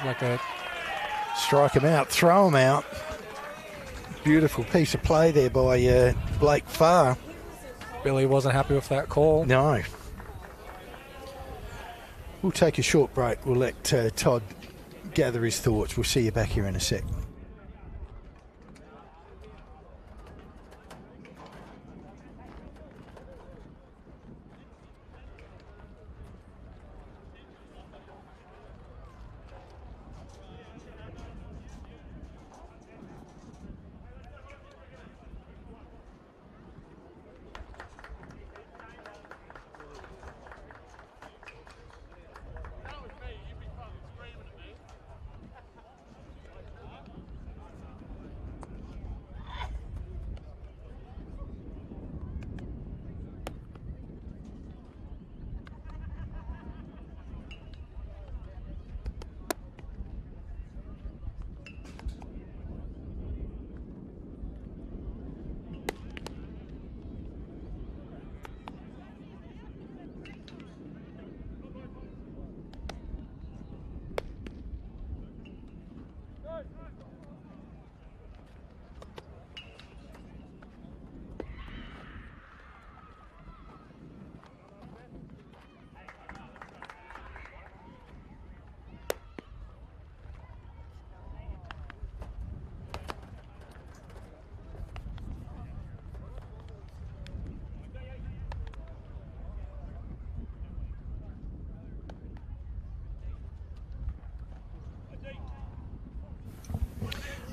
Like a
strike him out, throw him out. Beautiful piece of play there by Blake Farr.
Billy wasn't happy with that call.
No. We'll take a short break. We'll let Todd gather his thoughts. We'll see you back here in a sec.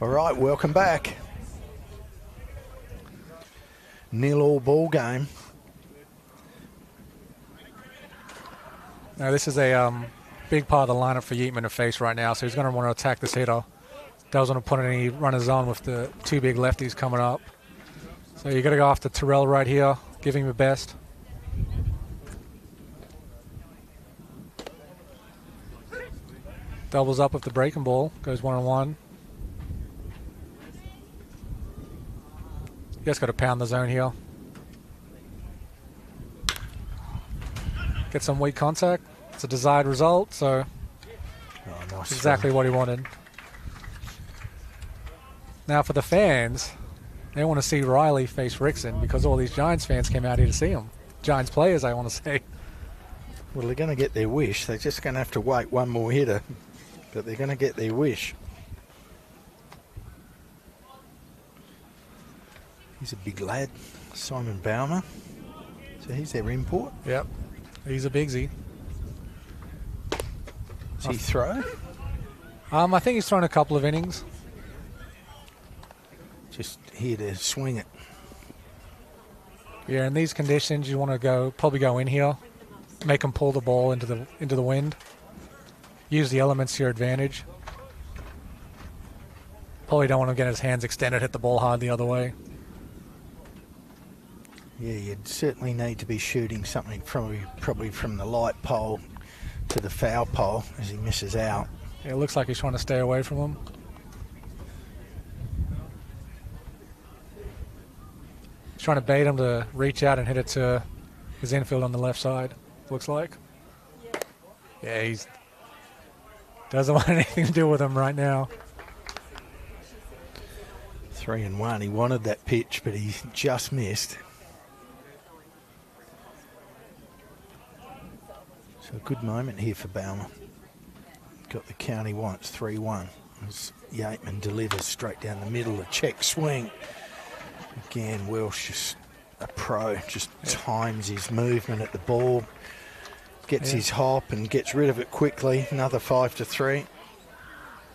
All right, welcome back. 0-0 ball game.
Now this is a big part of the lineup for Yeatman to face right now, so he's going to want to attack this hitter. Doesn't want to put any runners on with the two big lefties coming up. So you got to go after Terrell right here, give him your best. Doubles up with the breaking ball, goes 1-on-1. Just got to pound the zone here. Get some weak contact. It's a desired result, so
nice
exactly what he wanted. Now for the fans, they want to see Riley face Rickson because all these Giants fans came out here to see him. Giants players, I want to say.
Well, they're going to get their wish. They're just going to have to wait one more hitter, but they're going to get their wish. He's a big lad, Simon Baumer. So he's their import.
Yep, he's a bigsy.
Does he throw?
I think he's thrown a couple of innings.
Just here to swing it.
Yeah, in these conditions, you want to probably go in here, make him pull the ball into the wind. Use the elements to your advantage. Probably don't want to get his hands extended, hit the ball hard the other way.
Yeah, you'd certainly need to be shooting something probably from the light pole to the foul pole as he misses out.
Yeah, it looks like he's trying to stay away from him. He's trying to bait him to reach out and hit it to his infield on the left side, looks like. Yeah, he's doesn't want anything to do with him right now.
3-1. He wanted that pitch, but he just missed. So a good moment here for Baumer. Got the count he wants, 3-1. As Yeatman delivers straight down the middle, a check swing. Again, Welsh just a pro, just times his movement at the ball, gets his hop and gets rid of it quickly. Another 5-3.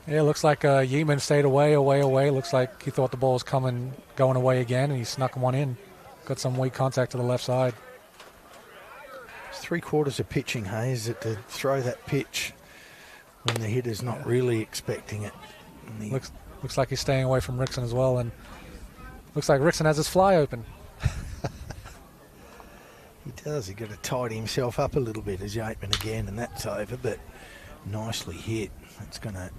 Yeah, looks like Yeatman stayed away. Looks like he thought the ball was going away again, and he snuck one in. Got some weak contact to the left side.
It's 3/4 of pitching, Hayes, to throw that pitch when the hitter's not really expecting it.
Looks like he's staying away from Rickson as well, and looks like Rickson has his fly open.
He does. He's got to tidy himself up a little bit as Yeatman again, and that's over, but nicely hit. It's going to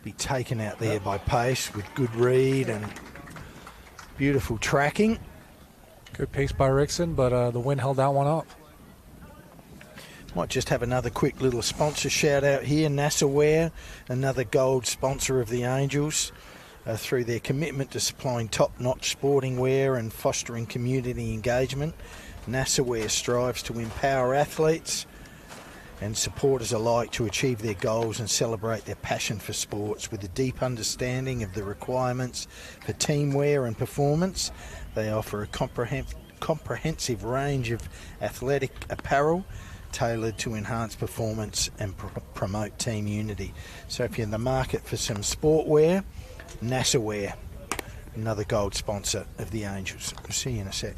be taken out there by Pace with good read and beautiful tracking.
Good piece by Rickson, but the wind held that one up.
Might just have another quick little sponsor shout out here. NASA another gold sponsor of the Angels. Through their commitment to supplying top-notch sporting wear and fostering community engagement, NASA strives to empower athletes and supporters alike to achieve their goals and celebrate their passion for sports. With a deep understanding of the requirements for teamwear and performance, they offer a comprehensive range of athletic apparel tailored to enhance performance and promote team unity. So if you're in the market for some sport wear, NASA another gold sponsor of the Angels. We'll see you in a sec.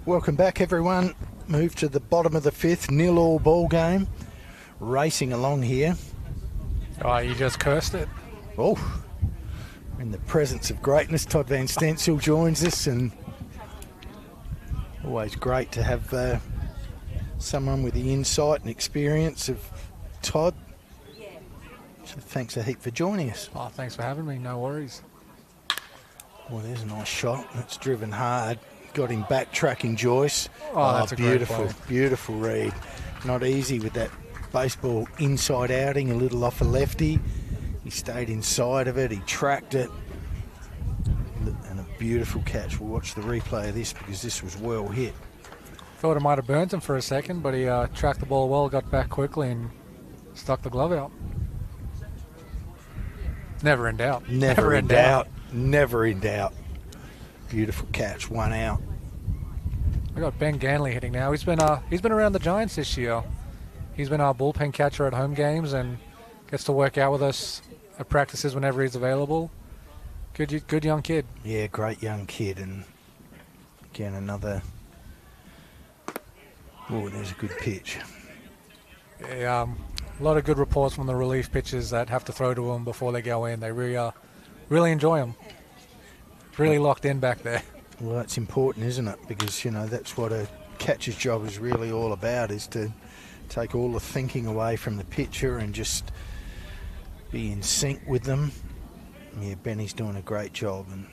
Welcome back, everyone. Move to the bottom of the fifth, 0-0 ball game. Racing along here.
Oh, you just cursed it.
Oh, in the presence of greatness, Todd Van Stencil joins us, and always great to have someone with the insight and experience of Todd. So thanks a heap for joining us.
Oh, thanks for having me. No worries.
Well, there's a nice shot. That's driven hard. Got him backtracking Joyce.
Oh, that's a
beautiful,
great play.
beautiful read. Not easy with that baseball inside outing, a little off a lefty. He stayed inside of it. He tracked it. And a beautiful catch. We'll watch the replay of this because this was well hit.
Thought it might have burnt him for a second, but he tracked the ball well, got back quickly, and stuck the glove out. Never in doubt.
Never in doubt. Never in doubt. Beautiful catch. 1 out.
We got Ben Ganley hitting now. He's been around the Giants this year. He's been our bullpen catcher at home games and gets to work out with us at practices whenever he's available. Good young kid.
Yeah, great young kid. And again, another... Oh, there's a good pitch.
Yeah, a lot of good reports from the relief pitchers that have to throw to them before they go in. They really enjoy them. Really locked in back there.
Well, that's important, isn't it? Because, you know, that's what a catcher's job is really all about, is to take all the thinking away from the pitcher and just be in sync with them. Yeah, Benny's doing a great job and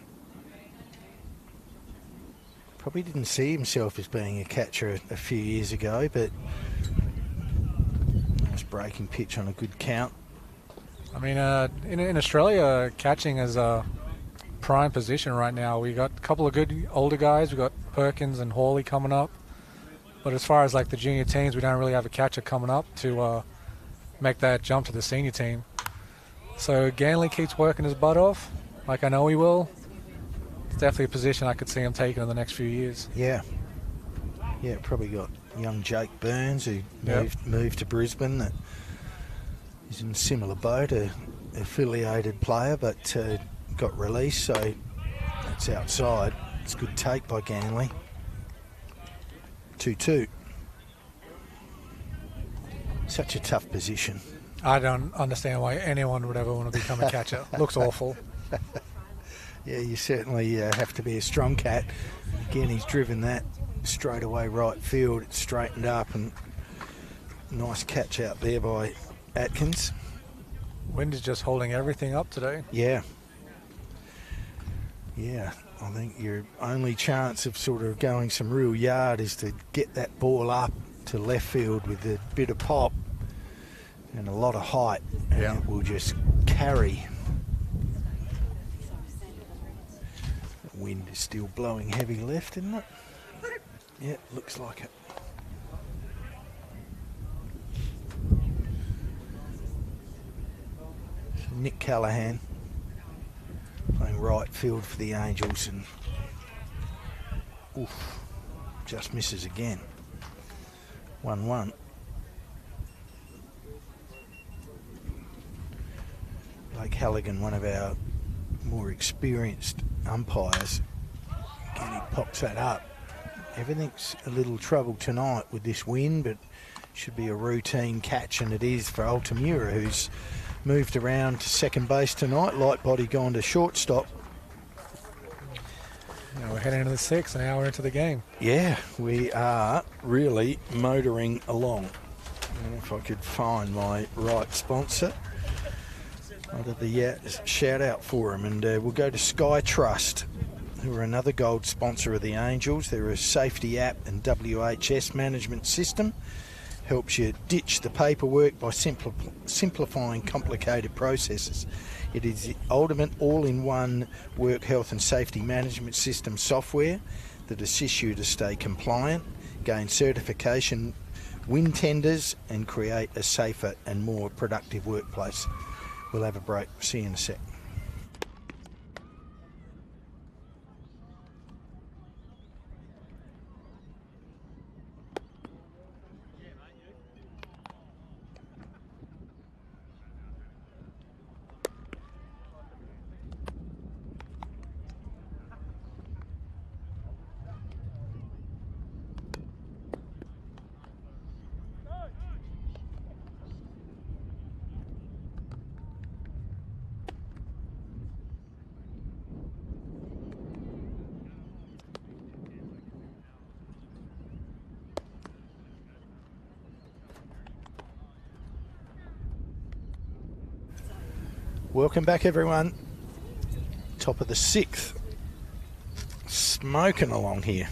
probably didn't see himself as being a catcher a few years ago, but nice breaking pitch on a good count.
I mean, in Australia, catching is a prime position right now. We got a couple of good older guys. We got Perkins and Hawley coming up. But as far as like the junior teams, we don't really have a catcher coming up to make that jump to the senior team. So Ganley keeps working his butt off, like I know he will. It's definitely a position I could see him taking in the next few years.
Yeah. Yeah, probably got young Jake Burns who moved to Brisbane. That is in a similar boat, a affiliated player, but got released, so that's outside. It's a good take by Ganley. 2-2. Such a tough position.
I don't understand why anyone would ever want to become a catcher. Looks awful.
Yeah, you certainly have to be a strong cat. Again, he's driven that straight away right field. It's straightened up, and nice catch out there by Atkins.
Wind is just holding everything up today.
Yeah. Yeah, I think your only chance of sort of going some real yard is to get that ball up to left field with a bit of pop and a lot of height, and it will just carry. The wind is still blowing heavy left, isn't it? Yeah, looks like it. So Nick Callahan playing right field for the Angels, and just misses again. 1-1. Blake Halligan, one of our more experienced umpires, again, he pops that up. Everything's a little trouble tonight with this wind, but should be a routine catch, and it is for Altamura, who's moved around to second base tonight. Light body gone to shortstop.
We're heading into the sixth, an hour into the game.
Yeah, we are really motoring along. And if I could find my right sponsor, I'd have the shout out for them. And we'll go to Sky Trust, who are another gold sponsor of the Angels. They're a safety app and WHS management system. Helps you ditch the paperwork by simplifying complicated processes. It is the ultimate all-in-one work health and safety management system software that assists you to stay compliant, gain certification, win tenders, and create a safer and more productive workplace. We'll have a break. See you in a sec. Welcome back, everyone. Top of the 6th. Smoking along here.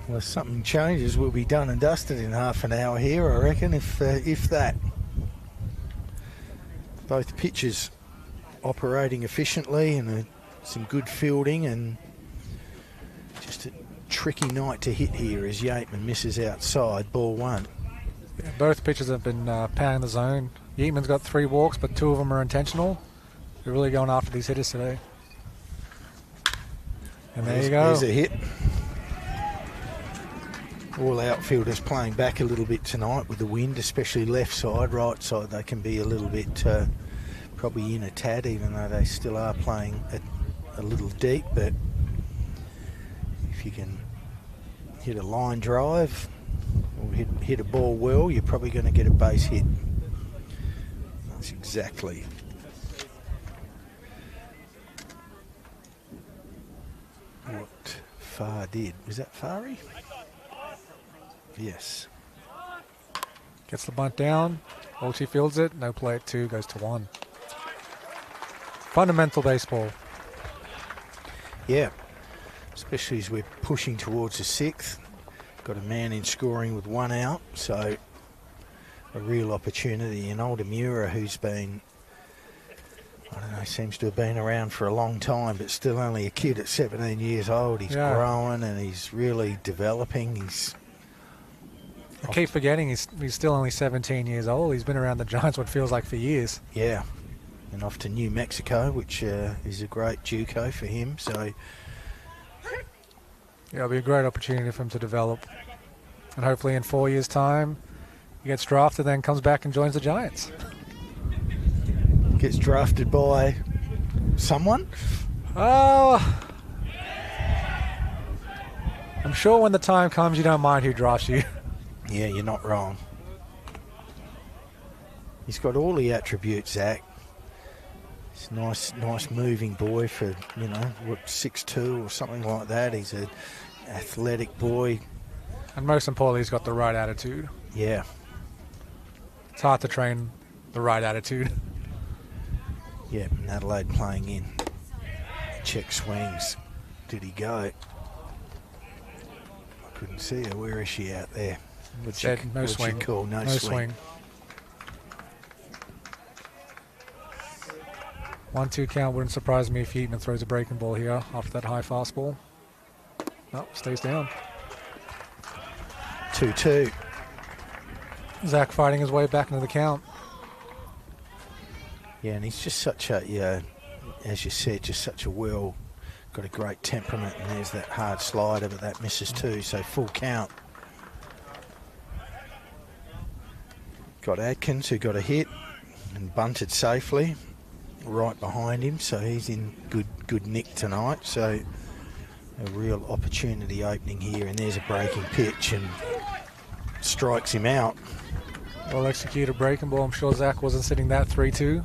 Well, if something changes, we'll be done and dusted in half an hour here, I reckon, if that. Both pitches operating efficiently and some good fielding, and just a tricky night to hit here as Yateman misses outside, ball 1.
Yeah, both pitchers have been pounding the zone. Yeatman's got 3 walks, but 2 of them are intentional. They're really going after these hitters today. And there you go.
There's a hit. All outfielders playing back a little bit tonight with the wind, especially left side. Right side, they can be a little bit probably in a tad, even though they still are playing a little deep. But if you can hit a line drive or hit a ball well, you're probably going to get a base hit. That's exactly what Far did. Was that Fari? Yes.
Gets the bunt down. Olchi fields it. No play at 2. Goes to 1. Fundamental baseball.
Yeah. Especially as we're pushing towards the 6th. Got a man in scoring with 1 out. So a real opportunity. And Oldemura, who's been, I don't know, seems to have been around for a long time, but still only a kid at 17 years old. He's growing and he's really developing.
I keep forgetting he's still only 17 years old. He's been around the Giants what feels like for years.
Yeah. And off to New Mexico, which is a great JUCO for him. So
yeah, it'll be a great opportunity for him to develop. And hopefully in 4 years' time, he gets drafted, then comes back and joins the Giants.
Gets drafted by someone?
Oh, I'm sure when the time comes, you don't mind who drafts you.
Yeah, you're not wrong. He's got all the attributes, Zach. He's a nice moving boy for, 6'2" or something like that. He's an athletic boy.
And most importantly, he's got the right attitude.
Yeah.
It's hard to train the right attitude.
Yeah, and Adelaide playing in. Check swings. Did he go? I couldn't see her. Where is she out there? What's
no swing.
She call? No swing.
1-2 count. Wouldn't surprise me if Yeatman throws a breaking ball here after that high fastball. No, stays down.
2-2.
Zach fighting his way back into the count.
Yeah, and he's just such a, as you said, just such a got a great temperament, and there's that hard slider, but that misses too, so full count. Got Adkins, who got a hit and bunted safely right behind him, so he's in good nick tonight. So a real opportunity opening here, and there's a breaking pitch and strikes him out.
Well executed breaking ball. I'm sure Zach wasn't sitting that 3-2.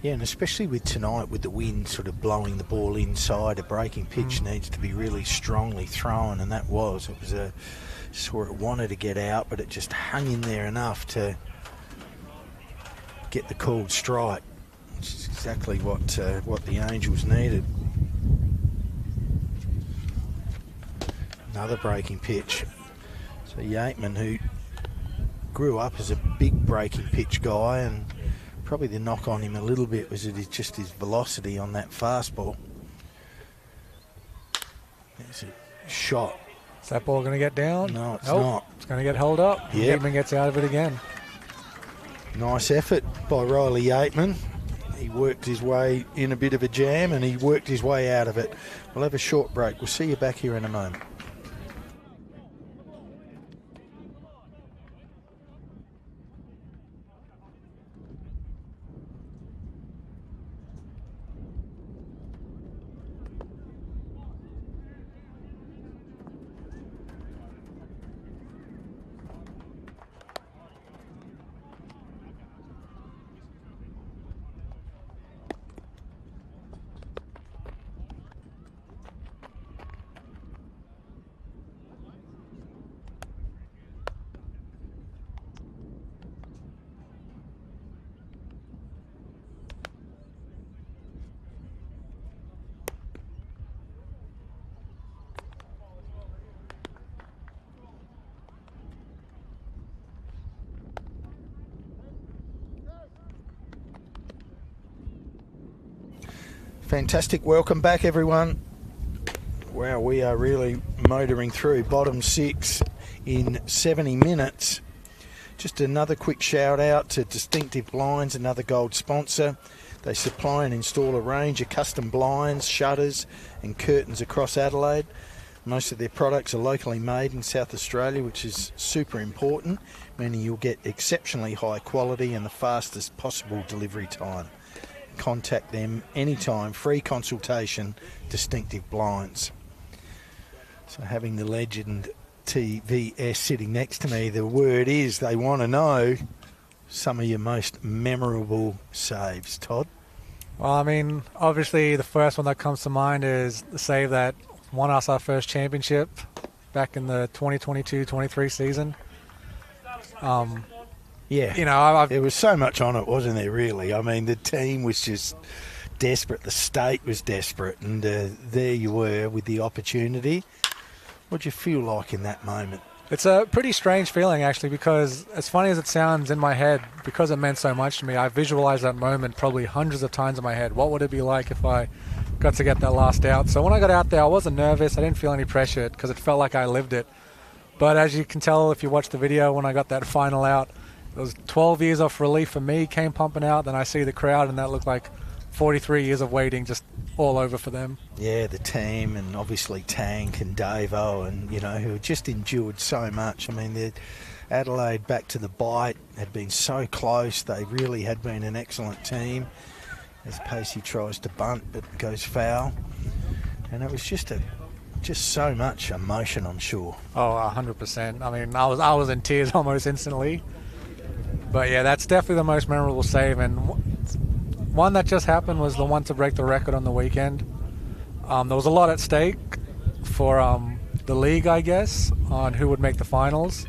Yeah, and especially with tonight, with the wind sort of blowing the ball inside, a breaking pitch needs to be really strongly thrown, and that was. It was saw it wanted to get out, but it just hung in there enough to get the called strike, which is exactly what the Angels needed. Another breaking pitch. So Yateman, who grew up as a big breaking pitch guy, and probably the knock on him a little bit was that just his velocity on that fastball. There's a shot.
Is that ball going to get down?
No, it's not.
It's going to get held up.
Yep.
Yeatman gets out of it again.
Nice effort by Riley Yateman. He worked his way in a bit of a jam, and he worked his way out of it. We'll have a short break. We'll see you back here in a moment. Fantastic. Welcome back, everyone. Wow, we are really motoring through. Bottom 6 in 70 minutes. Just another quick shout out to Distinctive Blinds, another gold sponsor. They supply and install a range of custom blinds, shutters and curtains across Adelaide. Most of their products are locally made in South Australia, which is super important, meaning you'll get exceptionally high quality and the fastest possible delivery time. Contact them anytime, free consultation, Distinctive Blinds. So having the legend TVS sitting next to me, the word is they want to know some of your most memorable saves, Todd.
Well, I mean, obviously the first one that comes to mind is the save that won us our first championship back in the 2022-23 season.
Yeah,
you know,
there was so much on it, wasn't there, really? I mean, the team was just desperate. The state was desperate. And there you were with the opportunity. What did you feel like in that moment?
It's a pretty strange feeling, actually, because as funny as it sounds in my head, because it meant so much to me, I visualized that moment probably hundreds of times in my head. What would it be like if I got to get that last out? So when I got out there, I wasn't nervous. I didn't feel any pressure because it felt like I lived it. But as you can tell if you watch the video, when I got that final out, it was 12 years of relief for me, came pumping out. Then I see the crowd, and that looked like 43 years of waiting just all over for them.
Yeah, the team, and obviously Tank and Davo, and, you know, who just endured so much. I mean, the Adelaide back to the bite had been so close. They really had been an excellent team. As Pacey tries to bunt, but goes foul. And it was just so much emotion, I'm sure.
Oh, 100%. I mean, I was in tears almost instantly. But yeah, that's definitely the most memorable save. And one that just happened was the one to break the record on the weekend. There was a lot at stake for the league, I guess, on who would make the finals.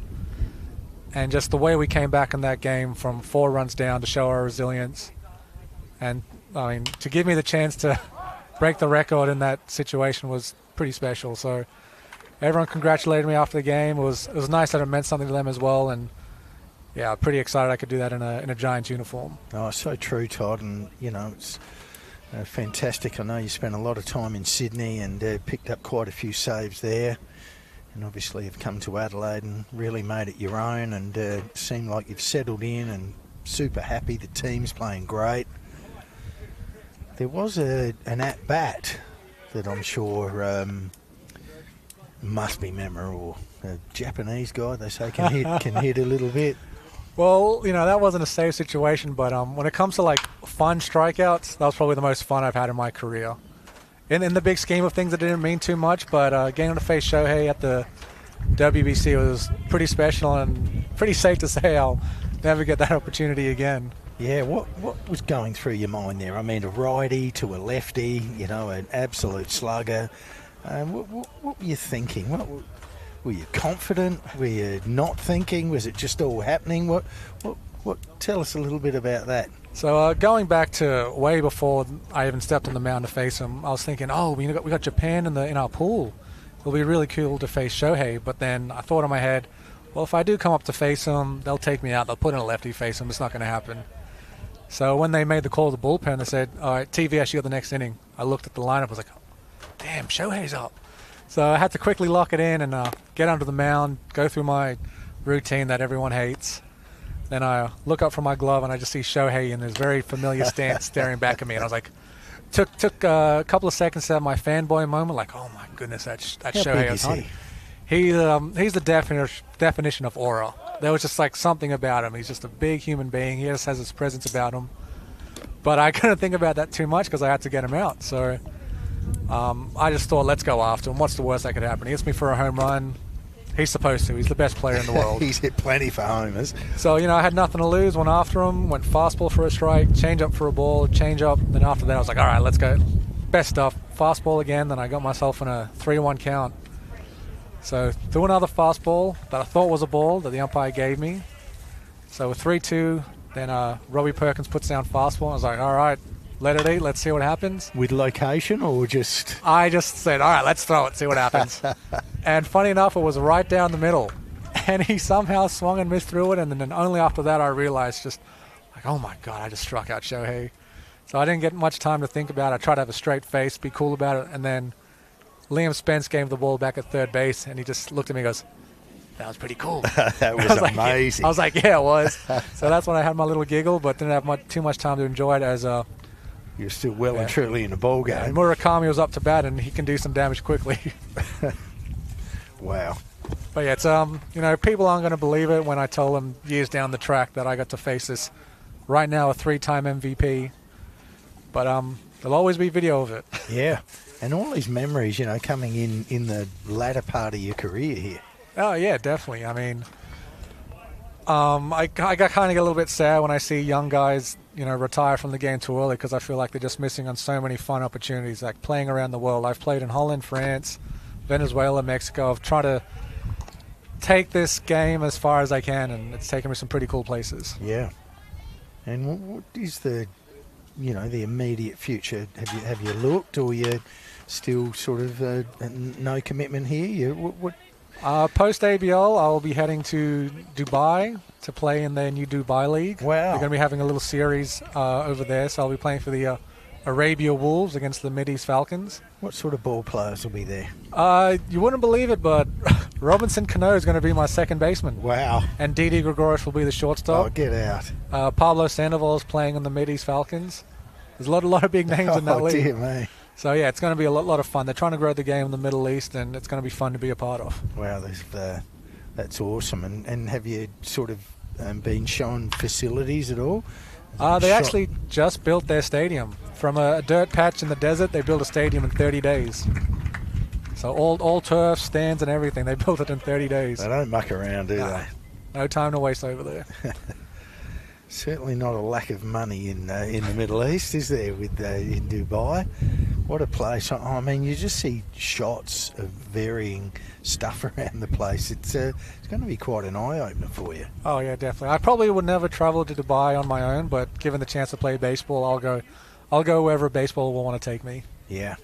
And just the way we came back in that game from 4 runs down to show our resilience. And, I mean, to give me the chance to break the record in that situation was pretty special. So everyone congratulated me after the game. It was nice that it meant something to them as well. And yeah, pretty excited I could do that in a Giants uniform.
Oh, so true, Todd. And, you know, it's fantastic. I know you spent a lot of time in Sydney and picked up quite a few saves there. And obviously have come to Adelaide and really made it your own, and seemed like you've settled in and super happy. The team's playing great. There was an at-bat that I'm sure must be memorable. A Japanese guy, they say, can hit a little bit.
Well, you know, that wasn't a save situation, but when it comes to, like, fun strikeouts, that was probably the most fun I've had in my career. In the big scheme of things, it didn't mean too much, but getting to face Shohei at the WBC was pretty special and pretty safe to say I'll never get that opportunity again.
Yeah, what was going through your mind there? I mean, a righty to a lefty, you know, an absolute slugger. What were you thinking? Were you confident? Were you not thinking? Was it just all happening? What? Tell us a little bit about that.
So going back to way before I even stepped on the mound to face him, I was thinking, oh, we got Japan in our pool. It'll be really cool to face Shohei. But then I thought in my head, well, if I do come up to face him, they'll take me out. They'll put in a lefty face him. It's not going to happen. So when they made the call to the bullpen, they said, all right, TVS, you got the next inning. I looked at the lineup. I was like, damn, Shohei's up. So I had to quickly lock it in and get onto the mound, go through my routine that everyone hates. Then I look up from my glove and I just see Shohei in his very familiar stance staring back at me. And I was like, took a couple of seconds to have my fanboy moment, like, oh my goodness, that's Shohei Ohtani. He's the definition of aura. There was just like something about him. He's just a big human being. He just has this presence about him. But I couldn't think about that too much because I had to get him out. So I just thought, let's go after him. What's the worst that could happen? He hits me for a home run. He's supposed to. He's the best player in the world.
He's hit plenty for homers.
So, you know, I had nothing to lose. Went after him. Went fastball for a strike. Change up for a ball. Change up. Then after that, I was like, all right, let's go. Best stuff. Fastball again. Then I got myself in a 3-1 count. So threw another fastball that I thought was a ball that the umpire gave me. So with 3-2, then Robbie Perkins puts down fastball. I was like, all right, let it eat. Let's see what happens.
With location or just?
I just said, all right, let's throw it, see what happens. And funny enough, it was right down the middle. And he somehow swung and missed through it. And then only after that I realized just like, oh, my God, I just struck out Shohei. So I didn't get much time to think about it. I tried to have a straight face, be cool about it, and then Liam Spence gave the ball back at third base, and he just looked at me and goes, "That was pretty cool."
That was amazing.
I was like, yeah, it was. So that's when I had my little giggle, but didn't have too much time to enjoy it as
you're still well and truly in the ball game.
And Murakami was up to bat, and he can do some damage quickly.
Wow.
But yeah, it's people aren't going to believe it when I tell them years down the track that I got to face this right now a 3-time MVP. But there'll always be video of it.
Yeah, and all these memories, coming in the latter part of your career here.
Oh yeah, definitely. I mean, I kind of get a little bit sad when I see young guys, retire from the game too early because I feel like they're just missing on so many fun opportunities, like playing around the world. I've played in Holland, France, Venezuela, Mexico. I've tried to take this game as far as I can, and it's taken me some pretty cool places.
Yeah. And what is the immediate future? Have you looked, or you still sort of no commitment here? What?
Post ABL, I'll be heading to Dubai to play in their new Dubai League.
Wow.
They're going to be having a little series over there, so I'll be playing for the Arabia Wolves against the Mideast Falcons.
What sort of ball players will be there?
You wouldn't believe it, but Robinson Cano is going to be my second baseman.
Wow.
And Didi Gregorius will be the shortstop.
Oh, get out.
Pablo Sandoval is playing in the Mideast Falcons. There's a lot of big names in that league.
Oh, dear me.
So, yeah, it's going to be a lot of fun. They're trying to grow the game in the Middle East, and it's going to be fun to be a part of.
Wow, that's awesome. And have you sort of been shown facilities at all?
They actually just built their stadium. From a dirt patch in the desert, they built a stadium in 30 days. So all turf, stands and everything, they built it in 30 days.
They don't muck around, do they?
No time to waste over there.
Certainly not a lack of money in the Middle East, is there, in Dubai? What a place. I mean, you just see shots of varying stuff around the place. It's going to be quite an eye-opener for you.
Oh, yeah, definitely. I probably would never travel to Dubai on my own, but given the chance to play baseball, I'll go wherever baseball will want to take me.
Yeah.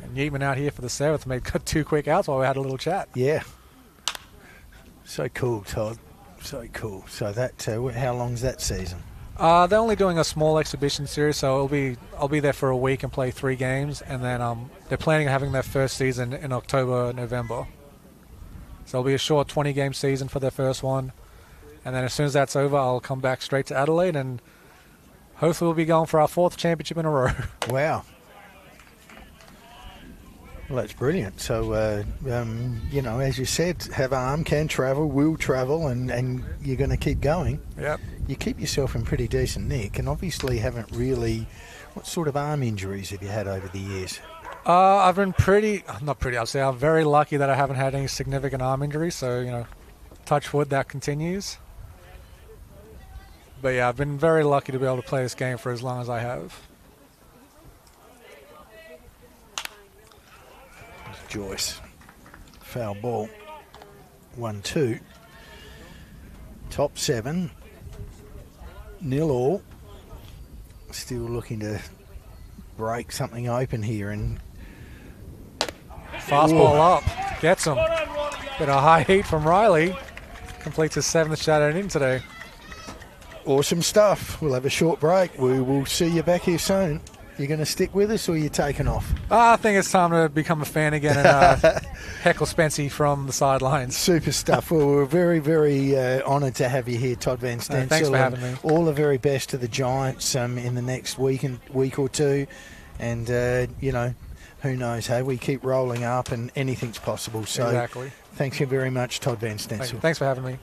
And Yeatman out here for the 7th made 2 quick outs while we had a little chat.
Yeah. So cool, Todd. So cool. So that how long's that season?
They're only doing a small exhibition series, so I'll be there for a week and play 3 games, and then they're planning on having their first season in October, November. So it'll be a short 20-game season for their first one, and then as soon as that's over, I'll come back straight to Adelaide, and hopefully we'll be going for our 4th championship in a row.
Wow. Well, that's brilliant. So, as you said, have arm, can travel, will travel, and you're going to keep going.
Yep.
You keep yourself in pretty decent nick, and obviously haven't really... What sort of arm injuries have you had over the years?
I've been I'll say I'm very lucky that I haven't had any significant arm injuries, so, touch wood, that continues. But yeah, I've been very lucky to be able to play this game for as long as I have.
Joyce. Foul ball. 1-2. Top 7. 0-all. Still looking to break something open here. And
fastball up. Gets him. Bit of high heat from Riley. Completes his 7th shutout in today.
Awesome stuff. We'll have a short break. We will see you back here soon. You're going to stick with us, or you're taking off?
I think it's time to become a fan again and heckle Spency from the sidelines.
Super stuff. Well, we're very, very honoured to have you here, Todd Van Stencil.
Thanks for having me.
All the very best to the Giants in the next week or two. And, who knows, hey? We keep rolling up and anything's possible. So
exactly.
Thanks you very much, Todd Van Stencil.
Thanks for having me.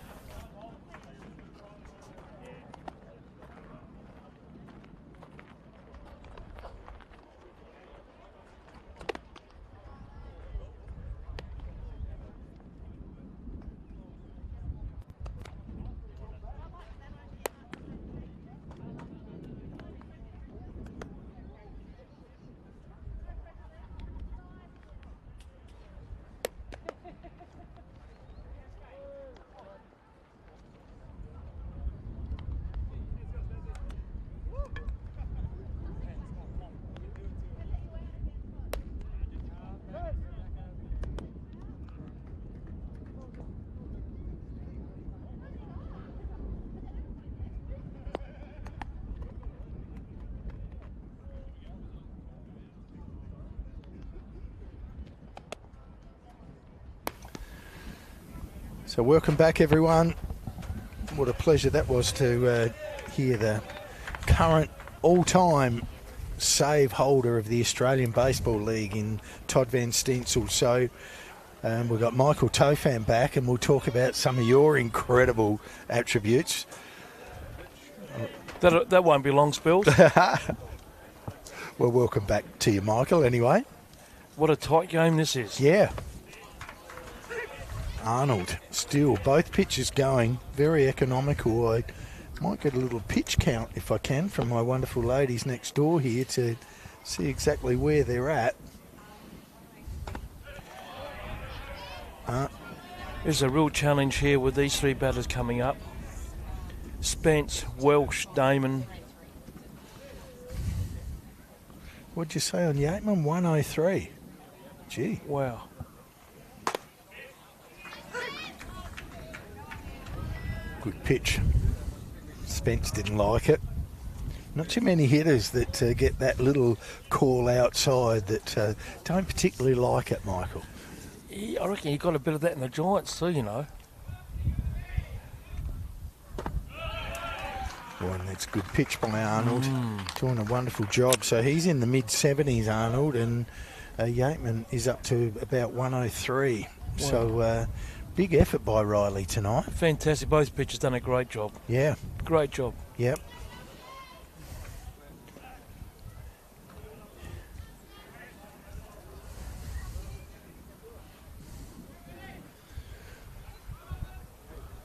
So welcome back, everyone. What a pleasure that was to hear the current all-time save holder of the Australian Baseball League in Todd Van Steensel. So we've got Michael Tofan back, and we'll talk about some of your incredible attributes.
That won't be long, Spills.
Well, welcome back to you, Michael, anyway.
What a tight game this is.
Yeah. Arnold, still, both pitches going, very economical. I might get a little pitch count, if I can, from my wonderful ladies next door here to see exactly where they're at.
There's a real challenge here with these three batters coming up. Spence, Welsh, Damon.
What'd you say on Yateman? 103. Gee.
Wow.
Good pitch. Spence didn't like it. Not too many hitters that get that little call outside that don't particularly like it, Michael.
I reckon you got a bit of that in the Giants too, you know.
Oh, and that's a good pitch by Arnold. Doing a wonderful job. So he's in the mid-70s, Arnold, and Yateman is up to about 103. Wow. So big effort by Riley tonight.
Fantastic. Both pitchers done a great job.
Yeah.
Great job.
Yep.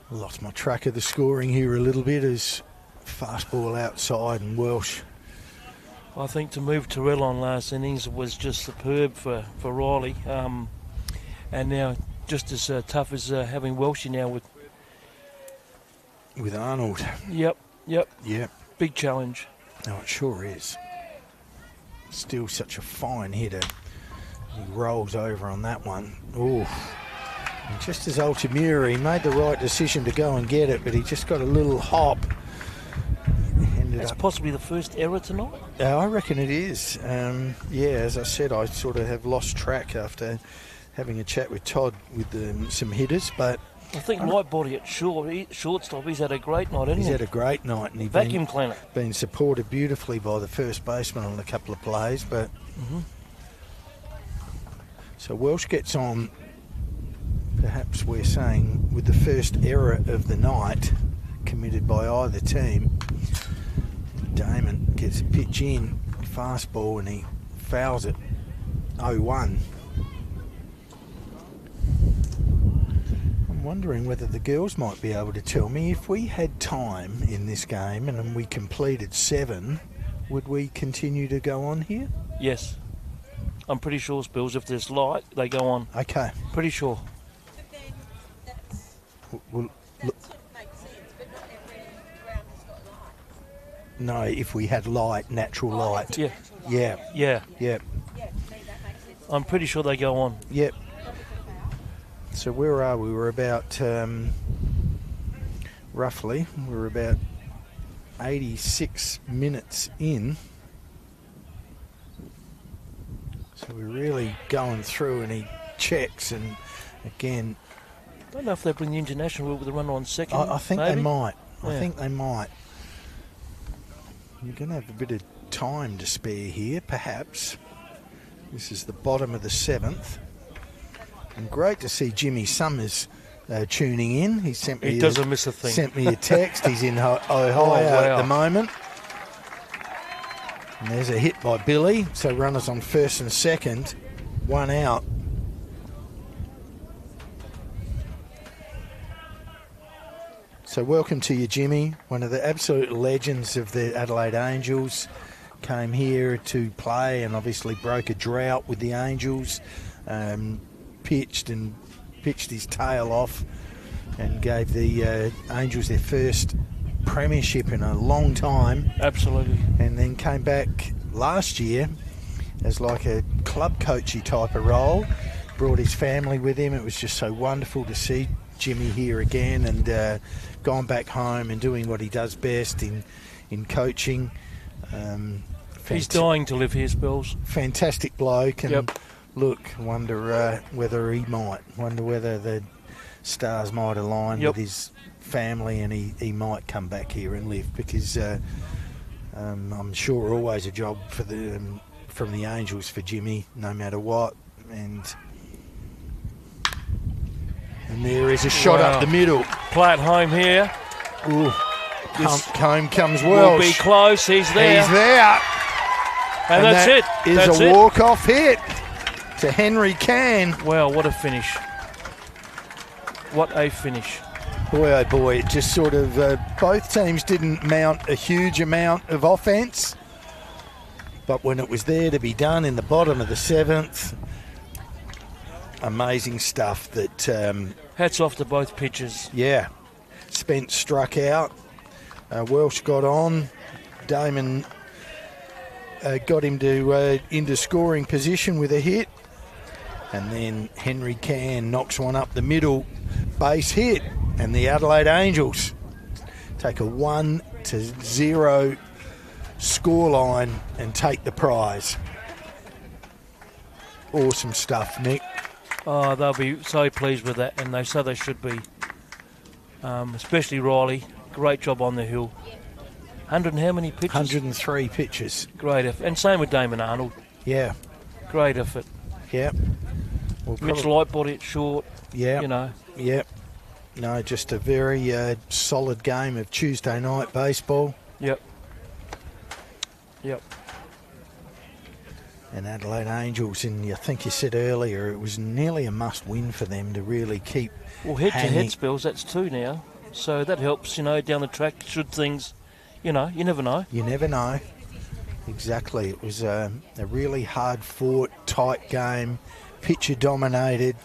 Lost my track of the scoring here a little bit as fastball outside and Welsh.
I think to move Terrell on last innings was just superb for Riley. And now just as tough as having Welshie now with
Arnold.
Yep.
Yep.
Big challenge.
No, it sure is. Still such a fine hitter. He rolls over on that one. Ooh. And just as Altamira, he made the right decision to go and get it, but he just got a little hop.
That's possibly the first error tonight?
I reckon it is. Yeah, as I said, I sort of have lost track after having a chat with Todd with some hitters, but
I think Lightbody at shortstop, he's had a great night, hasn't he?
He's had a great night, and he's
vacuum cleaner.
Been supported beautifully by the first baseman on a couple of plays, but so Welsh gets on. Perhaps we're saying with the first error of the night committed by either team. Damon gets a pitch in, fastball, and he fouls it 0-1. I'm wondering whether the girls might be able to tell me if we had time in this game and we completed 7, would we continue to go on here?
Yes. I'm pretty sure, Spills, if there's light, they go on.
Okay.
Pretty sure.
Well, look. No, if we had light, natural light.
Yeah. I'm pretty sure they go on.
Yep. So where are we? We're about, roughly, we're about 86 minutes in. So we're really going through, and he checks, and again...
I don't know if they bring the international with the runner on second.
I think
maybe?
they might.
Yeah.
I think they might. You're going to have a bit of time to spare here, perhaps. This is the bottom of the 7th. And great to see Jimmy Summers tuning in. He
doesn't miss a thing.
Sent me a text. He's in Ohio at the moment. And there's a hit by Billy. So runners on first and second. 1 out. So welcome to you, Jimmy, one of the absolute legends of the Adelaide Angels. Came here to play and obviously broke a drought with the Angels. Pitched his tail off and gave the Angels their first premiership in a long time.
Absolutely.
And then came back last year as like a club coachy type of role. Brought his family with him. It was just so wonderful to see Jimmy here again, and gone back home and doing what he does best in coaching.
He's dying to live here, Spills.
Fantastic bloke, and look, wonder whether he might. Wonder whether the stars might align with his family and he might come back here and live, because I'm sure always a job for from the Angels for Jimmy, no matter what. And there is a shot up the middle.
Play it home here.
Ooh. Home comes Welsh.
Will be close. He's there.
He's there.
And that's it.
Is a walk-off hit to Henry Can.
Wow, what a finish. What a finish.
Boy, oh boy, it just sort of, both teams didn't mount a huge amount of offence, but when it was there to be done in the bottom of the 7th, amazing stuff. That
hats off to both pitchers.
Yeah. Spence struck out. Welsh got on. Damon got him to into scoring position with a hit. And then Henry Can knocks one up the middle, base hit. And the Adelaide Angels take a 1-0 scoreline and take the prize. Awesome stuff, Nick.
Oh, they'll be so pleased with that, and they should be. Especially Riley. Great job on the hill. 100 and how many pitches?
103 pitches.
Great effort. And same with Damon Arnold.
Yeah.
Great effort.
Yeah. Well,
Rich light body it short.
Yeah.
You know.
Yeah. No, just a very solid game of Tuesday night baseball.
Yep.
And Adelaide Angels, and I think you said earlier, it was nearly a must-win for them to really keep.
Well, head-to-head spells, that's 2 now. So that helps, down the track, should things, you never know.
You never know. Exactly. It was a really hard-fought, tight game, pitcher-dominated,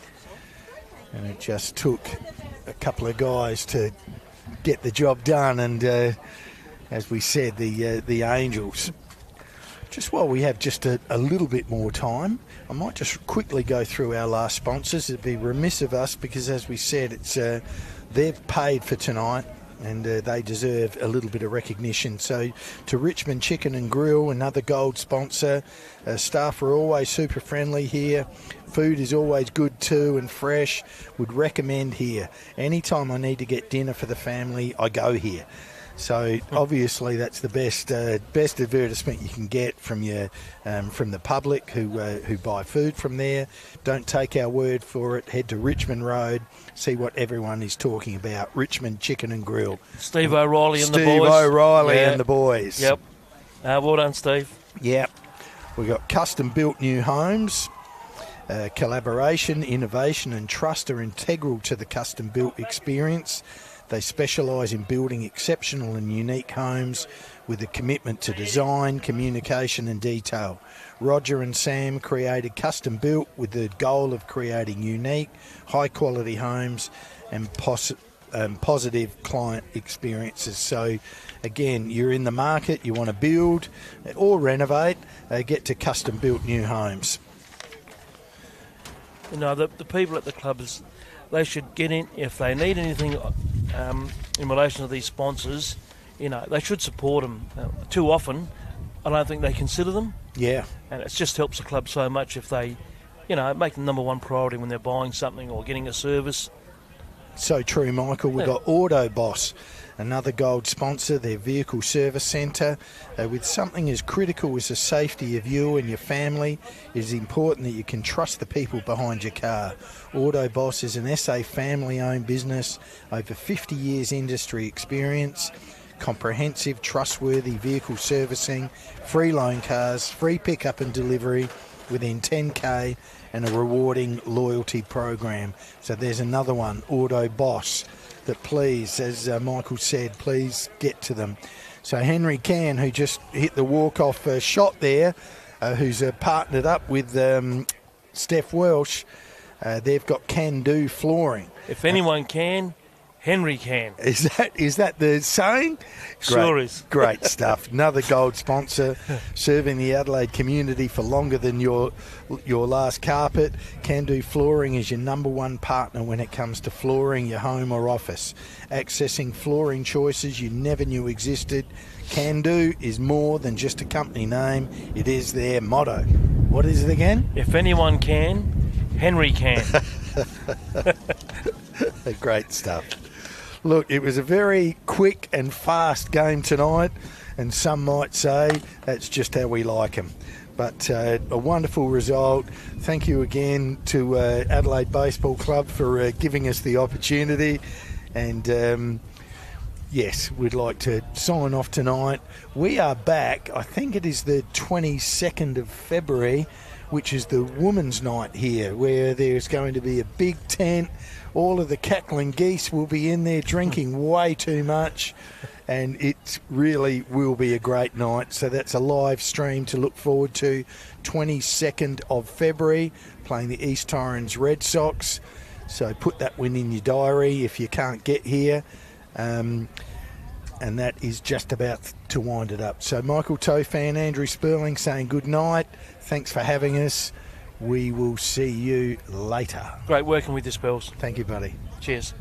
and it just took a couple of guys to get the job done. And as we said, the Angels. Just while we have just a little bit more time, I might just quickly go through our last sponsors. It'd be remiss of us because, as we said, it's they've paid for tonight and they deserve a little bit of recognition. So to Richmond Chicken and Grill, another gold sponsor. Staff are always super friendly here. Food is always good too and fresh. Would recommend here. Anytime I need to get dinner for the family, I go here. So obviously that's the best advertisement you can get from the public who buy food from there. Don't take our word for it. Head to Richmond Road, see what everyone is talking about. Richmond Chicken and Grill.
Steve O'Reilly and the boys.
Steve O'Reilly and the boys.
Yep. Well done, Steve.
Yep. We've got custom built new homes. Collaboration, innovation and trust are integral to the custom built experience. They specialise in building exceptional and unique homes with a commitment to design, communication and detail. Roger and Sam created Custom Built with the goal of creating unique, high-quality homes and positive client experiences. So, again, you're in the market, you want to build or renovate, get to Custom Built new homes.
The people at the clubs, they should get in if they need anything in relation to these sponsors. They should support them. Too often, I don't think they consider them.
Yeah. And
it just helps the club so much if they, make the number one priority when they're buying something or getting a service.
So true, Michael. We've got Auto Boss, another gold sponsor, their vehicle service centre. With something as critical as the safety of you and your family, it is important that you can trust the people behind your car. Auto Boss is an SA family-owned business, over 50 years industry experience, comprehensive, trustworthy vehicle servicing, free loan cars, free pickup and delivery within 10K, and a rewarding loyalty program. So there's another one, Auto Boss, that please, as Michael said, please get to them. So Henry Can, who just hit the walk-off shot there, who's partnered up with Steph Welsh, they've got Can Do Flooring.
If anyone can, Henry can.
Is that the saying?
Sure is.
Great stuff. Another gold sponsor, serving the Adelaide community for longer than your last carpet. Can Do Flooring is your number one partner when it comes to flooring your home or office. Accessing flooring choices you never knew existed. Can Do is more than just a company name. It is their motto. What is it again?
If anyone can, Henry can.
Great stuff. Look, it was a very quick and fast game tonight, and some might say that's just how we like them. But a wonderful result. Thank you again to Adelaide Baseball Club for giving us the opportunity. And yes, we'd like to sign off tonight. We are back, I think it is the 22nd of February, which is the Women's Night here, where there's going to be a big tent. All of the cackling geese will be in there drinking way too much, and it really will be a great night. So that's a live stream to look forward to. 22nd of February, playing the East Torrens Red Sox. So put that one in your diary if you can't get here. And that is just about to wind it up. So Michael Tofan, Andrew Sperling saying good night. Thanks for having us. We will see you later.
Great working with you, Spells.
Thank you, buddy.
Cheers.